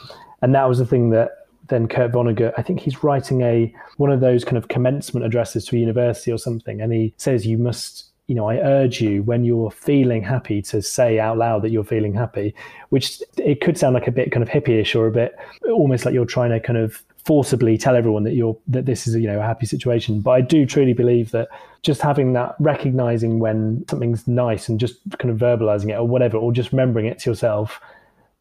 And that was the thing that then Kurt Vonnegut, I think he's writing one of those kind of commencement addresses to a university or something. And he says, you must, I urge you when you're feeling happy to say out loud that you're feeling happy, which it could sound like a bit kind of hippie-ish or a bit almost like you're trying to kind of forcibly tell everyone that this is a happy situation. But I do truly believe that just having that, recognizing when something's nice and just kind of verbalizing it or whatever, or just remembering it to yourself,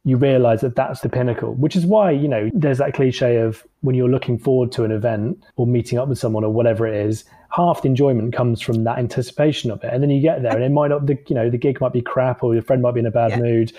you realize that that's the pinnacle, which is why, there's that cliche of when you're looking forward to an event or meeting up with someone or whatever it is, half the enjoyment comes from that anticipation of it. And then you get there and it might not, the gig might be crap or your friend might be in a bad mood,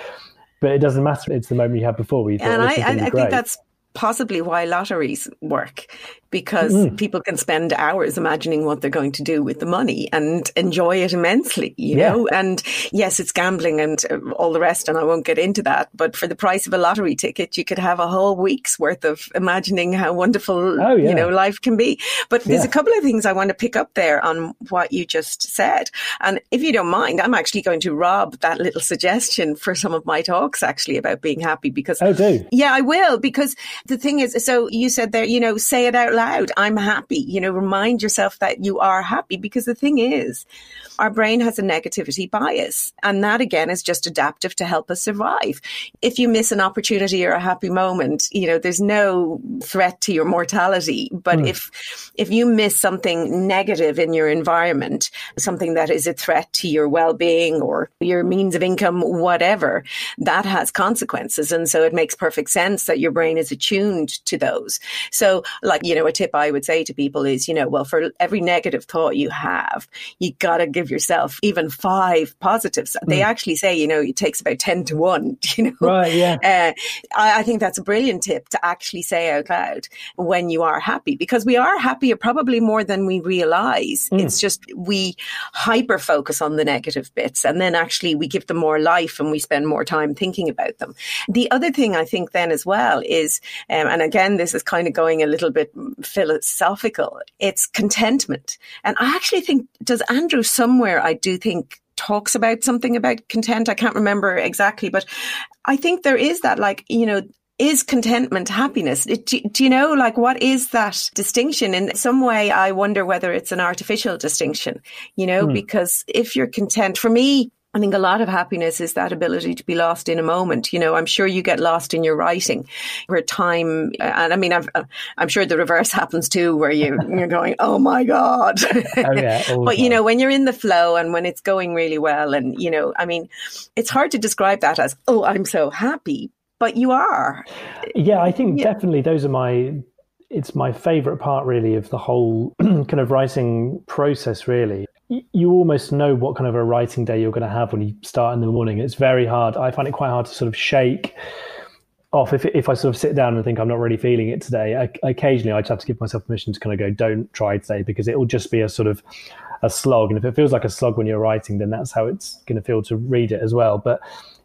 but it doesn't matter. It's the moment you had before where you thought, and I think that's possibly why lotteries work, because people can spend hours imagining what they're going to do with the money and enjoy it immensely, you know. And yes, it's gambling and all the rest, and I won't get into that. But for the price of a lottery ticket, you could have a whole week's worth of imagining how wonderful, life can be. But there's a couple of things I want to pick up there on what you just said. And if you don't mind, I'm actually going to rob that little suggestion for some of my talks actually about being happy, because do. Yeah, I will, because the thing is, so you said there, say it out loud. I'm happy, remind yourself that you are happy, because the thing is, our brain has a negativity bias. And that again is just adaptive to help us survive. If you miss an opportunity or a happy moment, there's no threat to your mortality. But if you miss something negative in your environment, something that is a threat to your well-being or your means of income, whatever, that has consequences. And so it makes perfect sense that your brain is attuned to those. So a tip I would say to people is, for every negative thought you have, you got to give yourself even 5 positives. They actually say, it takes about 10 to 1, Right, yeah. I think that's a brilliant tip to actually say out loud when you are happy, because we are happier probably more than we realize. It's just we hyper focus on the negative bits, and then actually we give them more life and we spend more time thinking about them. The other thing I think then as well is, and again, this is kind of going a little bit philosophical, it's contentment. And I actually think, does Andrew somewhere, I do think, talks about something about content. I can't remember exactly, but I think there is that, is contentment happiness? Do you know, what is that distinction? In some way, I wonder whether it's an artificial distinction, because if you're content, for me, I think a lot of happiness is that ability to be lost in a moment. I'm sure you get lost in your writing, where time, and I mean, I'm sure the reverse happens too, where you're going, oh my God. Oh, yeah, but, when you're in the flow and when it's going really well, and, I mean, it's hard to describe that as, oh, I'm so happy, but you are. Yeah, I think definitely those are it's my favorite part really of the whole kind of writing process, really. You almost know what kind of a writing day you're going to have when you start in the morning. It's very hard. I find it quite hard to sort of shake off if I sort of sit down and think I'm not really feeling it today. Occasionally I just have to give myself permission to kind of go, don't try today, because it will just be a sort of a slog. And if it feels like a slog when you're writing, then that's how it's going to feel to read it as well. But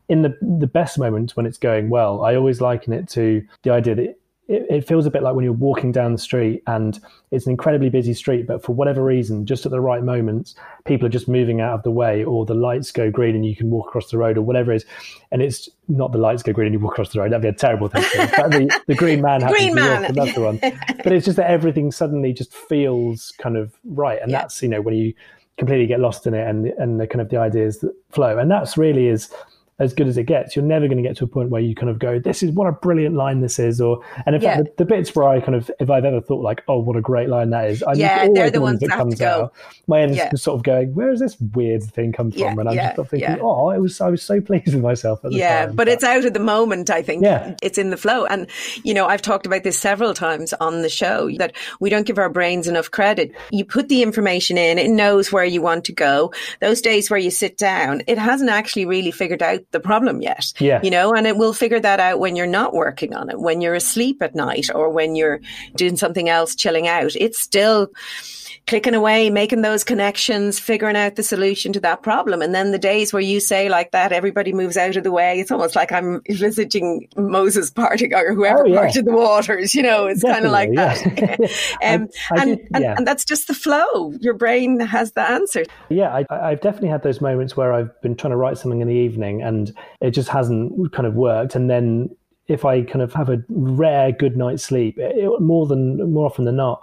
in the best moments when it's going well, I always liken it to the idea that it feels a bit like when you're walking down the street and it's an incredibly busy street, but for whatever reason, just at the right moments, people are just moving out of the way, or the lights go green and you can walk across the road, or whatever it is. And it's not the lights go green and you walk across the road. That'd be a terrible thing. But the green man happens to walk, and that's the one. But it's just that everything suddenly just feels kind of right. And that's, when you completely get lost in it, and the kind of the ideas that flow. And that's really is as good as it gets. You're never going to get to a point where you kind of go, this is what a brilliant line this is. Or, and in fact, the bits where I kind of, if I've ever thought like, oh, what a great line that is, they're the ones that comes out. My end is sort of going, where does this weird thing come from? And I'm just thinking, I was so pleased with myself at the time. But it's out of the moment, I think. It's in the flow. And, I've talked about this several times on the show, that we don't give our brains enough credit. You put the information in, it knows where you want to go. Those days where you sit down, it hasn't actually really figured out the problem yet, and it will figure that out when you're not working on it, when you're asleep at night, or when you're doing something else, chilling out. It's still clicking away, making those connections, figuring out the solution to that problem. And then the days where you say like that, everybody moves out of the way. It's almost like I'm envisaging Moses parting, or whoever parted the waters, it's kind of like that. And that's just the flow. Your brain has the answer. Yeah, I've definitely had those moments where I've been trying to write something in the evening and it just hasn't kind of worked. And then if I kind of have a rare good night's sleep, more often than not,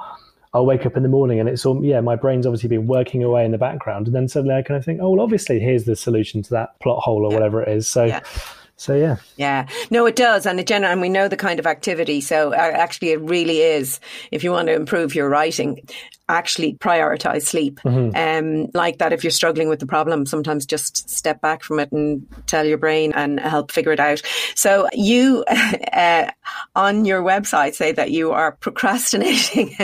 I'll wake up in the morning and it's all, my brain's obviously been working away in the background. And then suddenly I kind of think, oh, well, obviously here's the solution to that plot hole or whatever it is. So yeah. No, it does. And we know the kind of activity. So actually it really is, if you want to improve your writing, actually prioritize sleep. Like that, if you're struggling with the problem, sometimes just step back from it and tell your brain and help figure it out. So you, on your website, say that you are procrastinating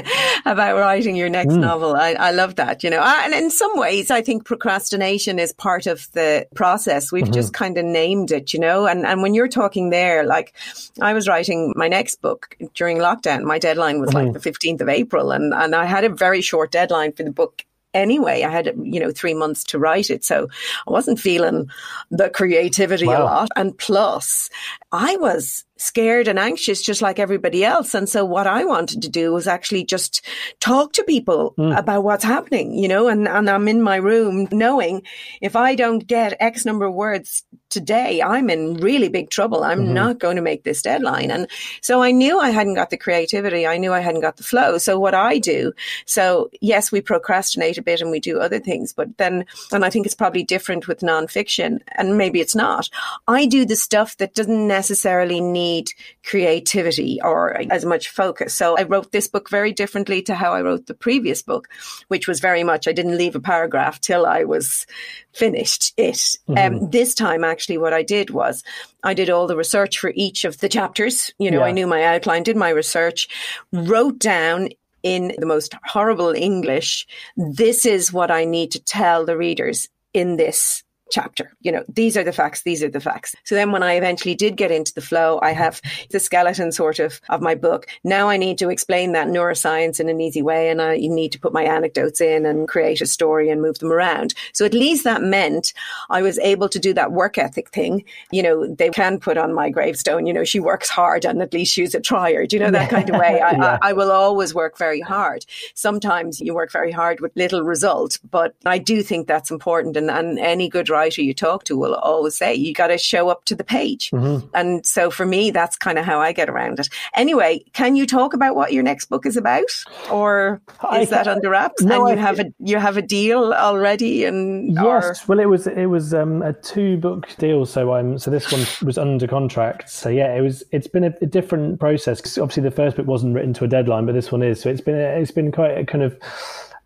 about writing your next novel. I love that, and in some ways, I think procrastination is part of the process. We've just kind of named it, and when you're talking there, like I was writing my next book during lockdown. My deadline was like the 15th of April, and I had a very short deadline for the book anyway. I had 3 months to write it, so I wasn't feeling the creativity a lot. And plus, I was scared and anxious just like everybody else. And so what I wanted to do was actually just talk to people about what's happening, you know, and I'm in my room knowing if I don't get X number of words today, I'm in really big trouble. I'm not going to make this deadline. And so I knew I hadn't got the creativity. I knew I hadn't got the flow. So what I do, so yes, we procrastinate a bit and we do other things, but then, and I think it's probably different with nonfiction, and maybe it's not. I do the stuff that doesn't necessarily need creativity or as much focus. So I wrote this book very differently to how I wrote the previous book, which was very much, I didn't leave a paragraph till I was finished it. This time, actually, what I did was I did all the research for each of the chapters. You know, I knew my outline, did my research, wrote down in the most horrible English, this is what I need to tell the readers in this chapter. You know, these are the facts, these are the facts. So then when I eventually did get into the flow, I have the skeleton sort of my book. Now I need to explain that neuroscience in an easy way, and I need to put my anecdotes in and create a story and move them around. So at least that meant I was able to do that work ethic thing. You know, they can put on my gravestone, you know, she works hard and at least she's a trier. Do you know, that kind of way? I will always work very hard. Sometimes you work very hard with little result, but I do think that's important. And any good writer you talk to will always say you got to show up to the page. And so for me, that's kind of how I get around it. Anyway, can you talk about what your next book is about, or is that under wraps? No, and you have a deal already? And yes, well, it was a 2-book deal. So this one was under contract. So yeah, it's been a different process, because obviously the first book wasn't written to a deadline, but this one is. So it's been quite a kind of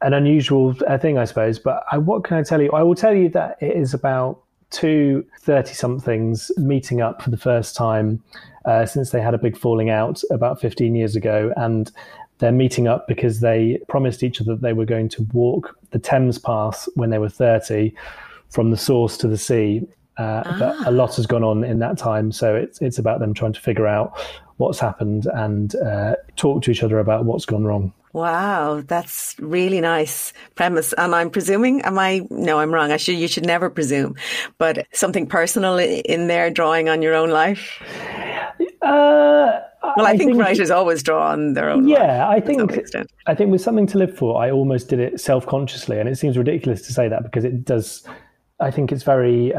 an unusual thing, I suppose. But what can I tell you? I will tell you that it is about 2 30-somethings meeting up for the first time since they had a big falling out about 15 years ago. And they're meeting up because they promised each other that they were going to walk the Thames Path when they were 30, from the source to the sea. But a lot has gone on in that time. So it's about them trying to figure out what's happened and talk to each other about what's gone wrong. Wow, that's really nice premise. And I'm presuming, no, I'm wrong. You should never presume, but something personal in there, drawing on your own life? Well, I think writers always draw on their own life. Yeah, I think with Something to Live For, I almost did it self-consciously. And it seems ridiculous to say that, because it does, I think it's very,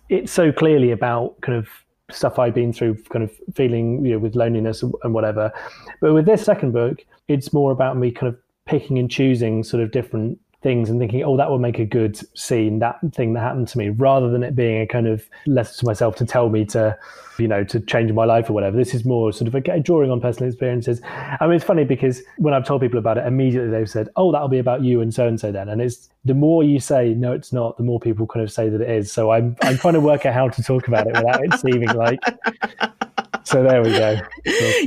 it's so clearly about kind of stuff I've been through, kind of feeling, you know, with loneliness and whatever. But with this second book, it's more about me kind of picking and choosing sort of different things and thinking, oh, that will make a good scene, that thing that happened to me, rather than it being a kind of letter to myself to tell me to, you know, to change my life or whatever. This is more sort of a drawing on personal experiences. I mean, it's funny because when I've told people about it, immediately they've said, oh, that'll be about you and so then. And it's the more you say, no, it's not, the more people kind of say that it is. So I'm trying to work out how to talk about it without it seeming like... So there we go.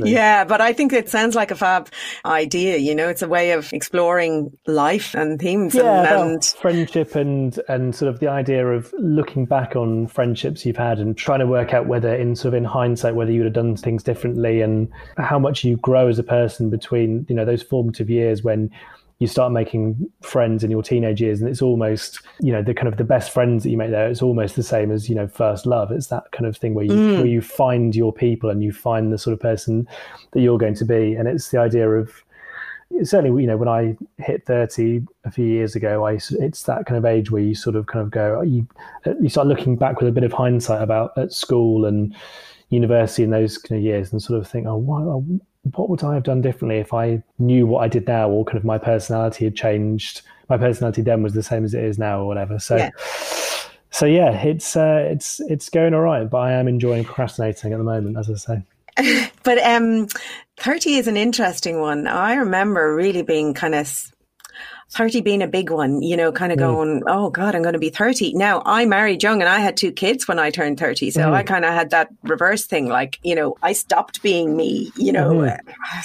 Yeah, but I think it sounds like a fab idea. You know, it's a way of exploring life and themes. Yeah, and friendship and sort of the idea of looking back on friendships you've had and trying to work out whether in hindsight, whether you would have done things differently, and how much you grow as a person between, you know, those formative years when you start making friends in your teenage years, and it's almost, you know, the kind of the best friends that you make there, it's almost the same as, you know, first love. It's that kind of thing where you find your people and you find the sort of person that you're going to be. And it's the idea of, certainly, you know, when I hit 30 a few years ago, it's that kind of age where you sort of kind of go, you start looking back with a bit of hindsight about at school and university in those kind of years, and sort of think, what would I have done differently if I knew what I did now, or kind of my personality had changed? My personality then was the same as it is now, or whatever. So yeah, it's going all right, but I am enjoying procrastinating at the moment, as I say. But 30 is an interesting one. I remember really being kind of 30 being a big one, you know, kind of going, oh God, I'm going to be 30. Now, I married young and I had 2 kids when I turned 30. So I kind of had that reverse thing. Like, you know, I stopped being me, you know,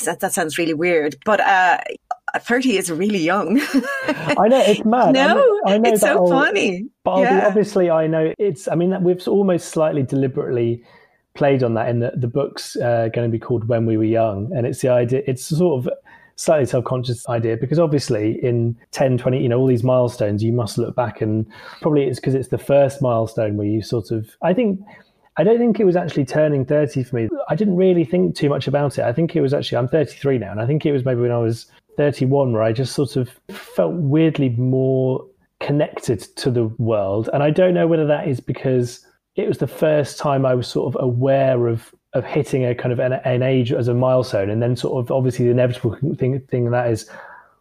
that sounds really weird, but 30 is really young. I know, it's mad. No, I know it's so funny. But obviously I know we've almost slightly deliberately played on that in the book's going to be called When We Were Young. And it's the idea, it's sort of slightly self-conscious idea, because obviously in 10, 20, you know, all these milestones, you must look back, and probably it's because it's the first milestone where you sort of, I think I don't think it was actually turning 30 for me. I didn't really think too much about it. I think it was actually, I'm 33 now, and I think it was maybe when I was 31 where I just sort of felt weirdly more connected to the world. And I don't know whether that is because it was the first time I was sort of aware of hitting a kind of an age as a milestone, and then sort of obviously the inevitable thing that is,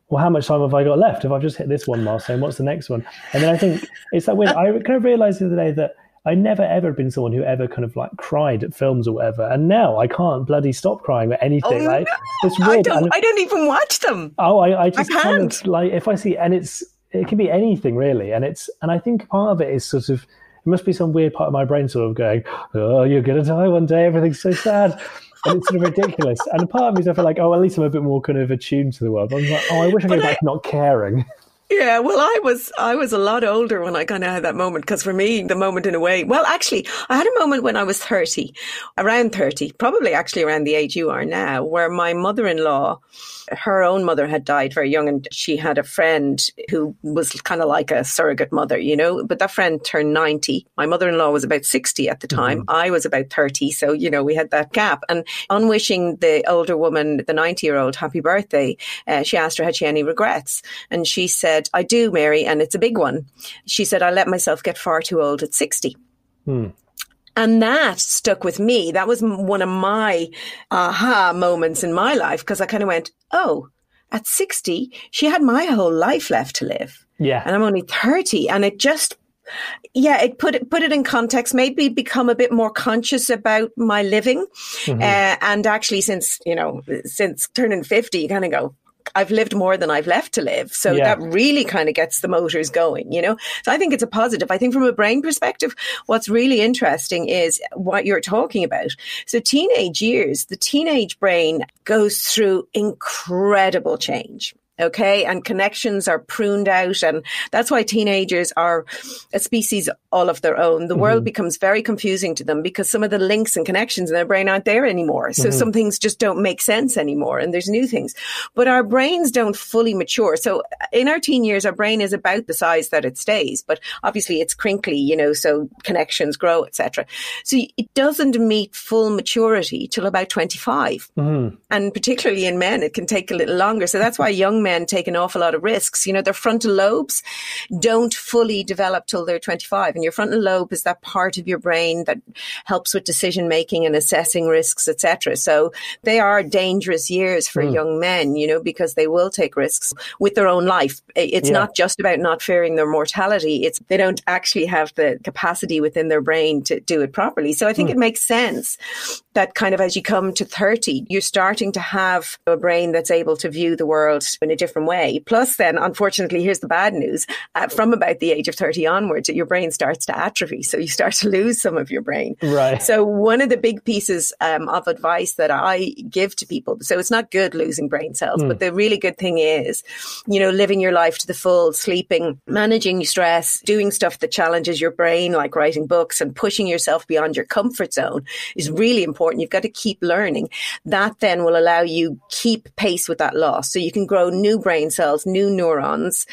well, how much time have I got left? If I've just hit this one milestone, what's the next one? And then I think it's that weird. I kind of realized the other day that I never ever been someone who ever kind of like cried at films or whatever, and now I can't bloody stop crying at anything. Oh, like, no. it's weird. I don't even watch them. Oh, I just I kind can't. of like, if I see, and it can be anything really, and I think part of it is sort of, it must be some weird part of my brain sort of going, oh, you're gonna die one day, everything's so sad. And it's sort of ridiculous. And a part of me is I feel like, oh, at least I'm a bit more kind of attuned to the world. But I'm like, oh, I wish I could go back to not caring. Yeah, well, I was a lot older when I kind of had that moment, because for me, the moment in a way, well, actually, I had a moment when I was 30, around 30, probably actually around the age you are now, where my mother-in-law, her own mother had died very young, and she had a friend who was kind of like a surrogate mother, you know, but that friend turned 90. My mother-in-law was about 60 at the time. Mm-hmm. I was about 30. So, you know, we had that gap. And on wishing the older woman, the 90-year-old, happy birthday, she asked her, had she any regrets? And she said, I do, Mary, and it's a big one. She said, I let myself get far too old at 60. And that stuck with me. That was one of my aha moments in my life, because I kind of went, oh, at 60, she had my whole life left to live. Yeah. And I'm only 30. And it just, yeah, it put it in context, made me become a bit more conscious about my living. Mm-hmm. And actually, since turning 50, you kind of go, I've lived more than I've left to live. So that really kind of gets the motors going, you know? So I think it's a positive. I think from a brain perspective, what's really interesting is what you're talking about. So teenage years, the teenage brain goes through incredible change. Okay. And connections are pruned out. And that's why teenagers are a species all of their own. The world becomes very confusing to them because some of the links and connections in their brain aren't there anymore. So some things just don't make sense anymore. And there's new things, but our brains don't fully mature. So in our teen years, our brain is about the size that it stays, but obviously it's crinkly, you know, so connections grow, etc. So it doesn't meet full maturity till about 25. And particularly in men, it can take a little longer. So that's why young men take an awful lot of risks. You know, their frontal lobes don't fully develop till they're 25. And your frontal lobe is that part of your brain that helps with decision making and assessing risks, etc. So they are dangerous years for young men, you know, because they will take risks with their own life. It's not just about not fearing their mortality. It's they don't actually have the capacity within their brain to do it properly. So I think it makes sense that kind of as you come to 30, you're starting to have a brain that's able to view the world in a different way. Plus then, unfortunately, here's the bad news. From about the age of 30 onwards, your brain starts to atrophy. So you start to lose some of your brain. Right. So one of the big pieces of advice that I give to people, so it's not good losing brain cells, but the really good thing is, you know, living your life to the full, sleeping, managing your stress, doing stuff that challenges your brain, like writing books and pushing yourself beyond your comfort zone is really important. You've got to keep learning. That then will allow you keep pace with that loss. So you can grow new brain cells, new neurons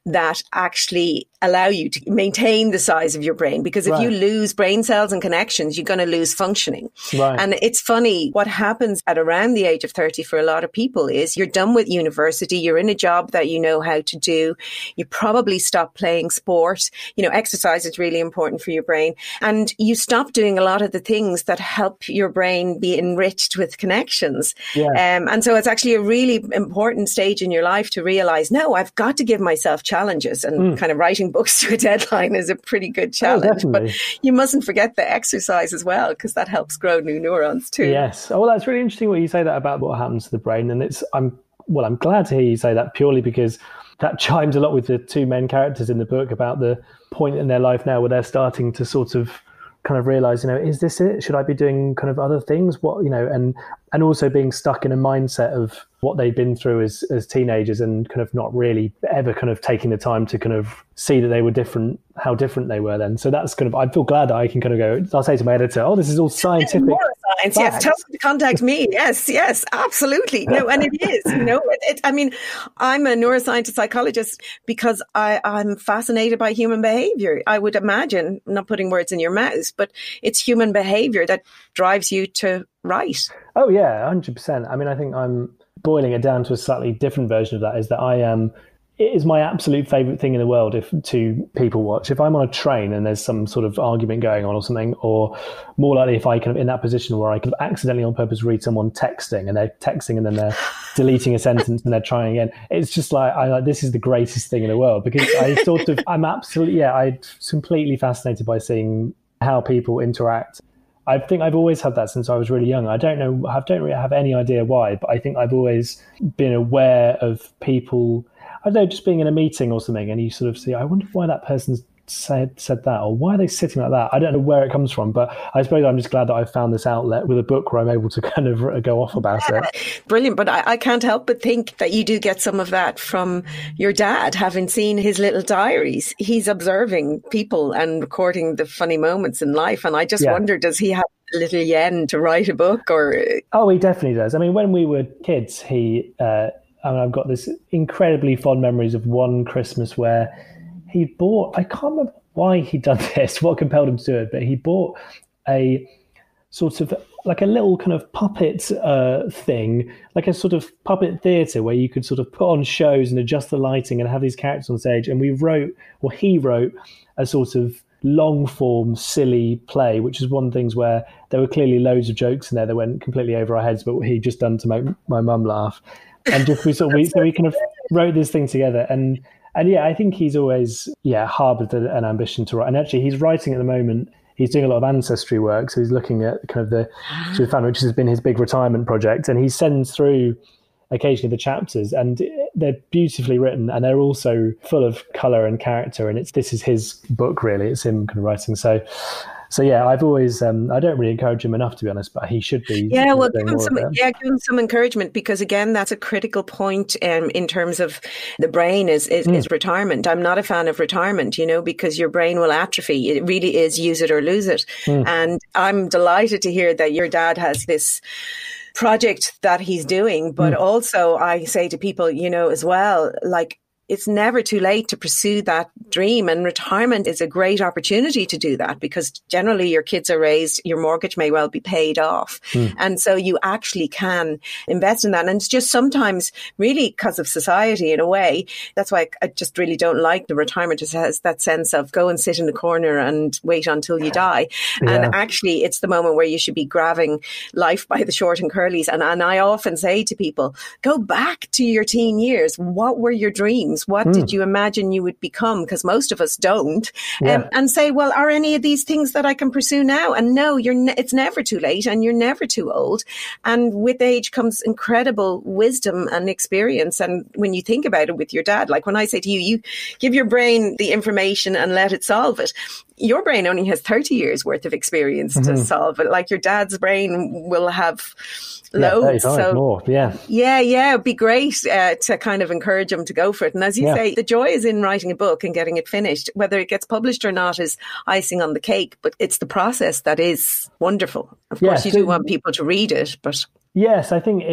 that actually allow you to maintain the size of your brain. Because if you lose brain cells and connections, you're going to lose functioning. And it's funny, what happens at around the age of 30 for a lot of people is you're done with university, you're in a job that you know how to do, you probably stop playing sport, you know, exercise is really important for your brain, and you stop doing a lot of the things that help your brain be enriched with connections. And so it's actually a really important stage in your life to realize, no, I've got to give myself challenges, and kind of writing books to a deadline is a pretty good challenge. But you mustn't forget the exercise as well, because that helps grow new neurons too. Yes. Oh, well, that's really interesting what you say that about what happens to the brain. And I'm glad to hear you say that, purely because that chimes a lot with the two main characters in the book about the point in their life now where they're starting to sort of kind of realize, you know, is this it? Should I be doing kind of other things? What, you know, and also being stuck in a mindset of what they'd been through as teenagers and kind of not really ever kind of taking the time to kind of see that they were different, how different they were then. So that's kind of, I feel glad that I can kind of go, I'll say to my editor, oh, this is all scientific. neuroscience. Yes, tell them to contact me. Yes, absolutely. No, and it is. I mean, I'm a neuroscientist psychologist because I'm fascinated by human behavior. I would imagine, not putting words in your mouth, but it's human behavior that drives you to write. Oh yeah, 100%. I mean, I think I'm boiling it down to a slightly different version of that. Is that it is my absolute favorite thing in the world to people watch. If I'm on a train and there's some sort of argument going on or something, or more likely if I kind of in that position where I could accidentally on purpose read someone texting and they're texting and then they're deleting a sentence and they're trying again. It's just like, this is the greatest thing in the world, because I'm completely fascinated by seeing how people interact. I think I've always had that since I was really young. I don't really have any idea why, but I think I've always been aware of people. I don't know, just being in a meeting or something, and you sort of see, I wonder why that person's said that, or why are they sitting like that? I don't know where it comes from, but I suppose I'm just glad that I've found this outlet with a book where I'm able to kind of go off about it. Brilliant. But I can't help but think that you do get some of that from your dad, having seen his little diaries. He's observing people and recording the funny moments in life. And I just wonder, does he have a little yen to write a book? Or? Oh, he definitely does. I mean, when we were kids, I've got this incredibly fond memories of one Christmas where he bought, I can't remember why he'd done this, what compelled him to do it, but he bought a sort of like a little kind of puppet thing, like a sort of puppet theatre where you could sort of put on shows and adjust the lighting and have these characters on stage. And he wrote a sort of long form, silly play, which is one of the things where there were clearly loads of jokes in there that went completely over our heads, but he'd just done to make my mum laugh. And just so we kind of wrote this thing together. And yeah, I think he's always harbored an ambition to write. And actually, he's writing at the moment. He's doing a lot of ancestry work, so he's looking at kind of the family, which has been his big retirement project. And he sends through occasionally the chapters, and they're beautifully written, and they're also full of color and character. And this is his book, really. It's him kind of writing. So yeah, I've always, I don't really encourage him enough, to be honest, but he should be. Yeah, well, give him some encouragement, because again, that's a critical point in terms of the brain is retirement. I'm not a fan of retirement, because your brain will atrophy. It really is use it or lose it. And I'm delighted to hear that your dad has this project that he's doing, but also I say to people, as well, like, it's never too late to pursue that dream, and retirement is a great opportunity to do that, because generally your kids are raised, your mortgage may well be paid off. And so you actually can invest in that. And it's just sometimes really because of society in a way. That's why I just really don't like the retirement. It has that sense of go and sit in the corner and wait until you die. Yeah. And actually it's the moment where you should be grabbing life by the short and curlies. And I often say to people, go back to your teen years. What were your dreams? What did you imagine you would become? Because most of us don't. And say, well, are any of these things that I can pursue now? And no, it's never too late, and you're never too old. And with age comes incredible wisdom and experience. And when you think about it with your dad, like when I say to you, you give your brain the information and let it solve it. Your brain only has 30 years worth of experience to solve it. Like your dad's brain will have loads. So more. Yeah, it'd be great to kind of encourage him to go for it. And as you say, the joy is in writing a book and getting it finished. Whether it gets published or not is icing on the cake, but it's the process that is wonderful. Of course, you do want people to read it, but yes, I think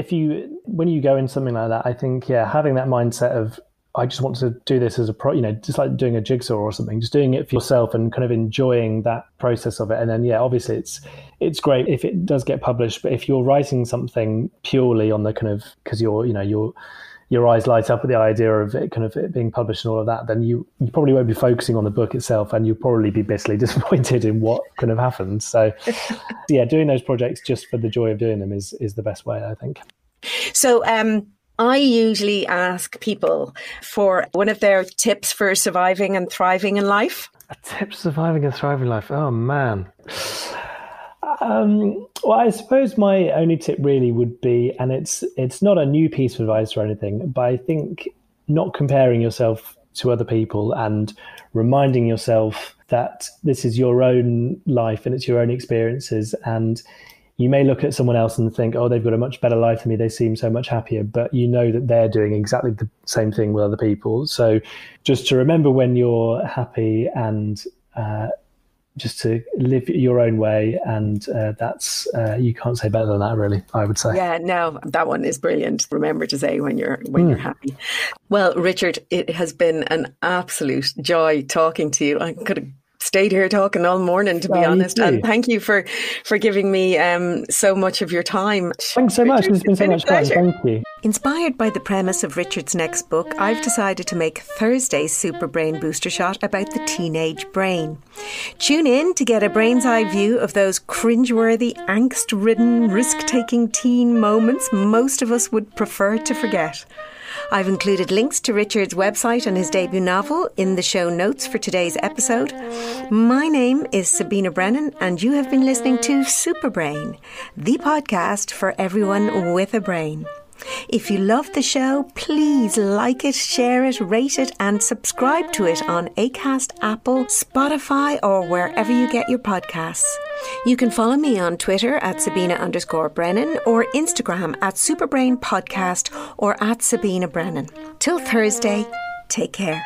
when you go in something like that, I think having that mindset of, I just want to do this as a just like doing a jigsaw or something, just doing it for yourself and kind of enjoying that process of it. And then, obviously it's great if it does get published, but if you're writing something purely on the kind of, because your eyes light up at the idea of it kind of it being published and all of that, then you probably won't be focusing on the book itself, and you'll probably be bitterly disappointed in what kind of happens. So doing those projects just for the joy of doing them is the best way, I think. So, I usually ask people for one of their tips for surviving and thriving in life. A tip surviving and thriving in life? Oh, man. Well, I suppose my only tip really would be, and it's not a new piece of advice or anything, but I think not comparing yourself to other people and reminding yourself that this is your own life and it's your own experiences, and you may look at someone else and think, oh, they've got a much better life than me, they seem so much happier, but you know that they're doing exactly the same thing with other people. So just to remember when you're happy and just to live your own way. And that's, you can't say better than that, really, I would say. Yeah, no, that one is brilliant. Remember to say when you're happy. Well, Richard, it has been an absolute joy talking to you. I could have stayed here talking all morning, to be honest. And thank you for giving me so much of your time. Thanks so much. It's been so much fun. Thank you. Inspired by the premise of Richard's next book, I've decided to make Thursday's Super Brain Booster Shot about the teenage brain. Tune in to get a brain's eye view of those cringeworthy, angst-ridden, risk-taking teen moments most of us would prefer to forget. I've included links to Richard's website and his debut novel in the show notes for today's episode. My name is Sabina Brennan, and you have been listening to Super Brain, the podcast for everyone with a brain. If you love the show, please like it, share it, rate it, and subscribe to it on Acast, Apple, Spotify, or wherever you get your podcasts. You can follow me on Twitter at Sabina_Brennan or Instagram at Superbrain Podcast or at Sabina Brennan. Till Thursday, take care.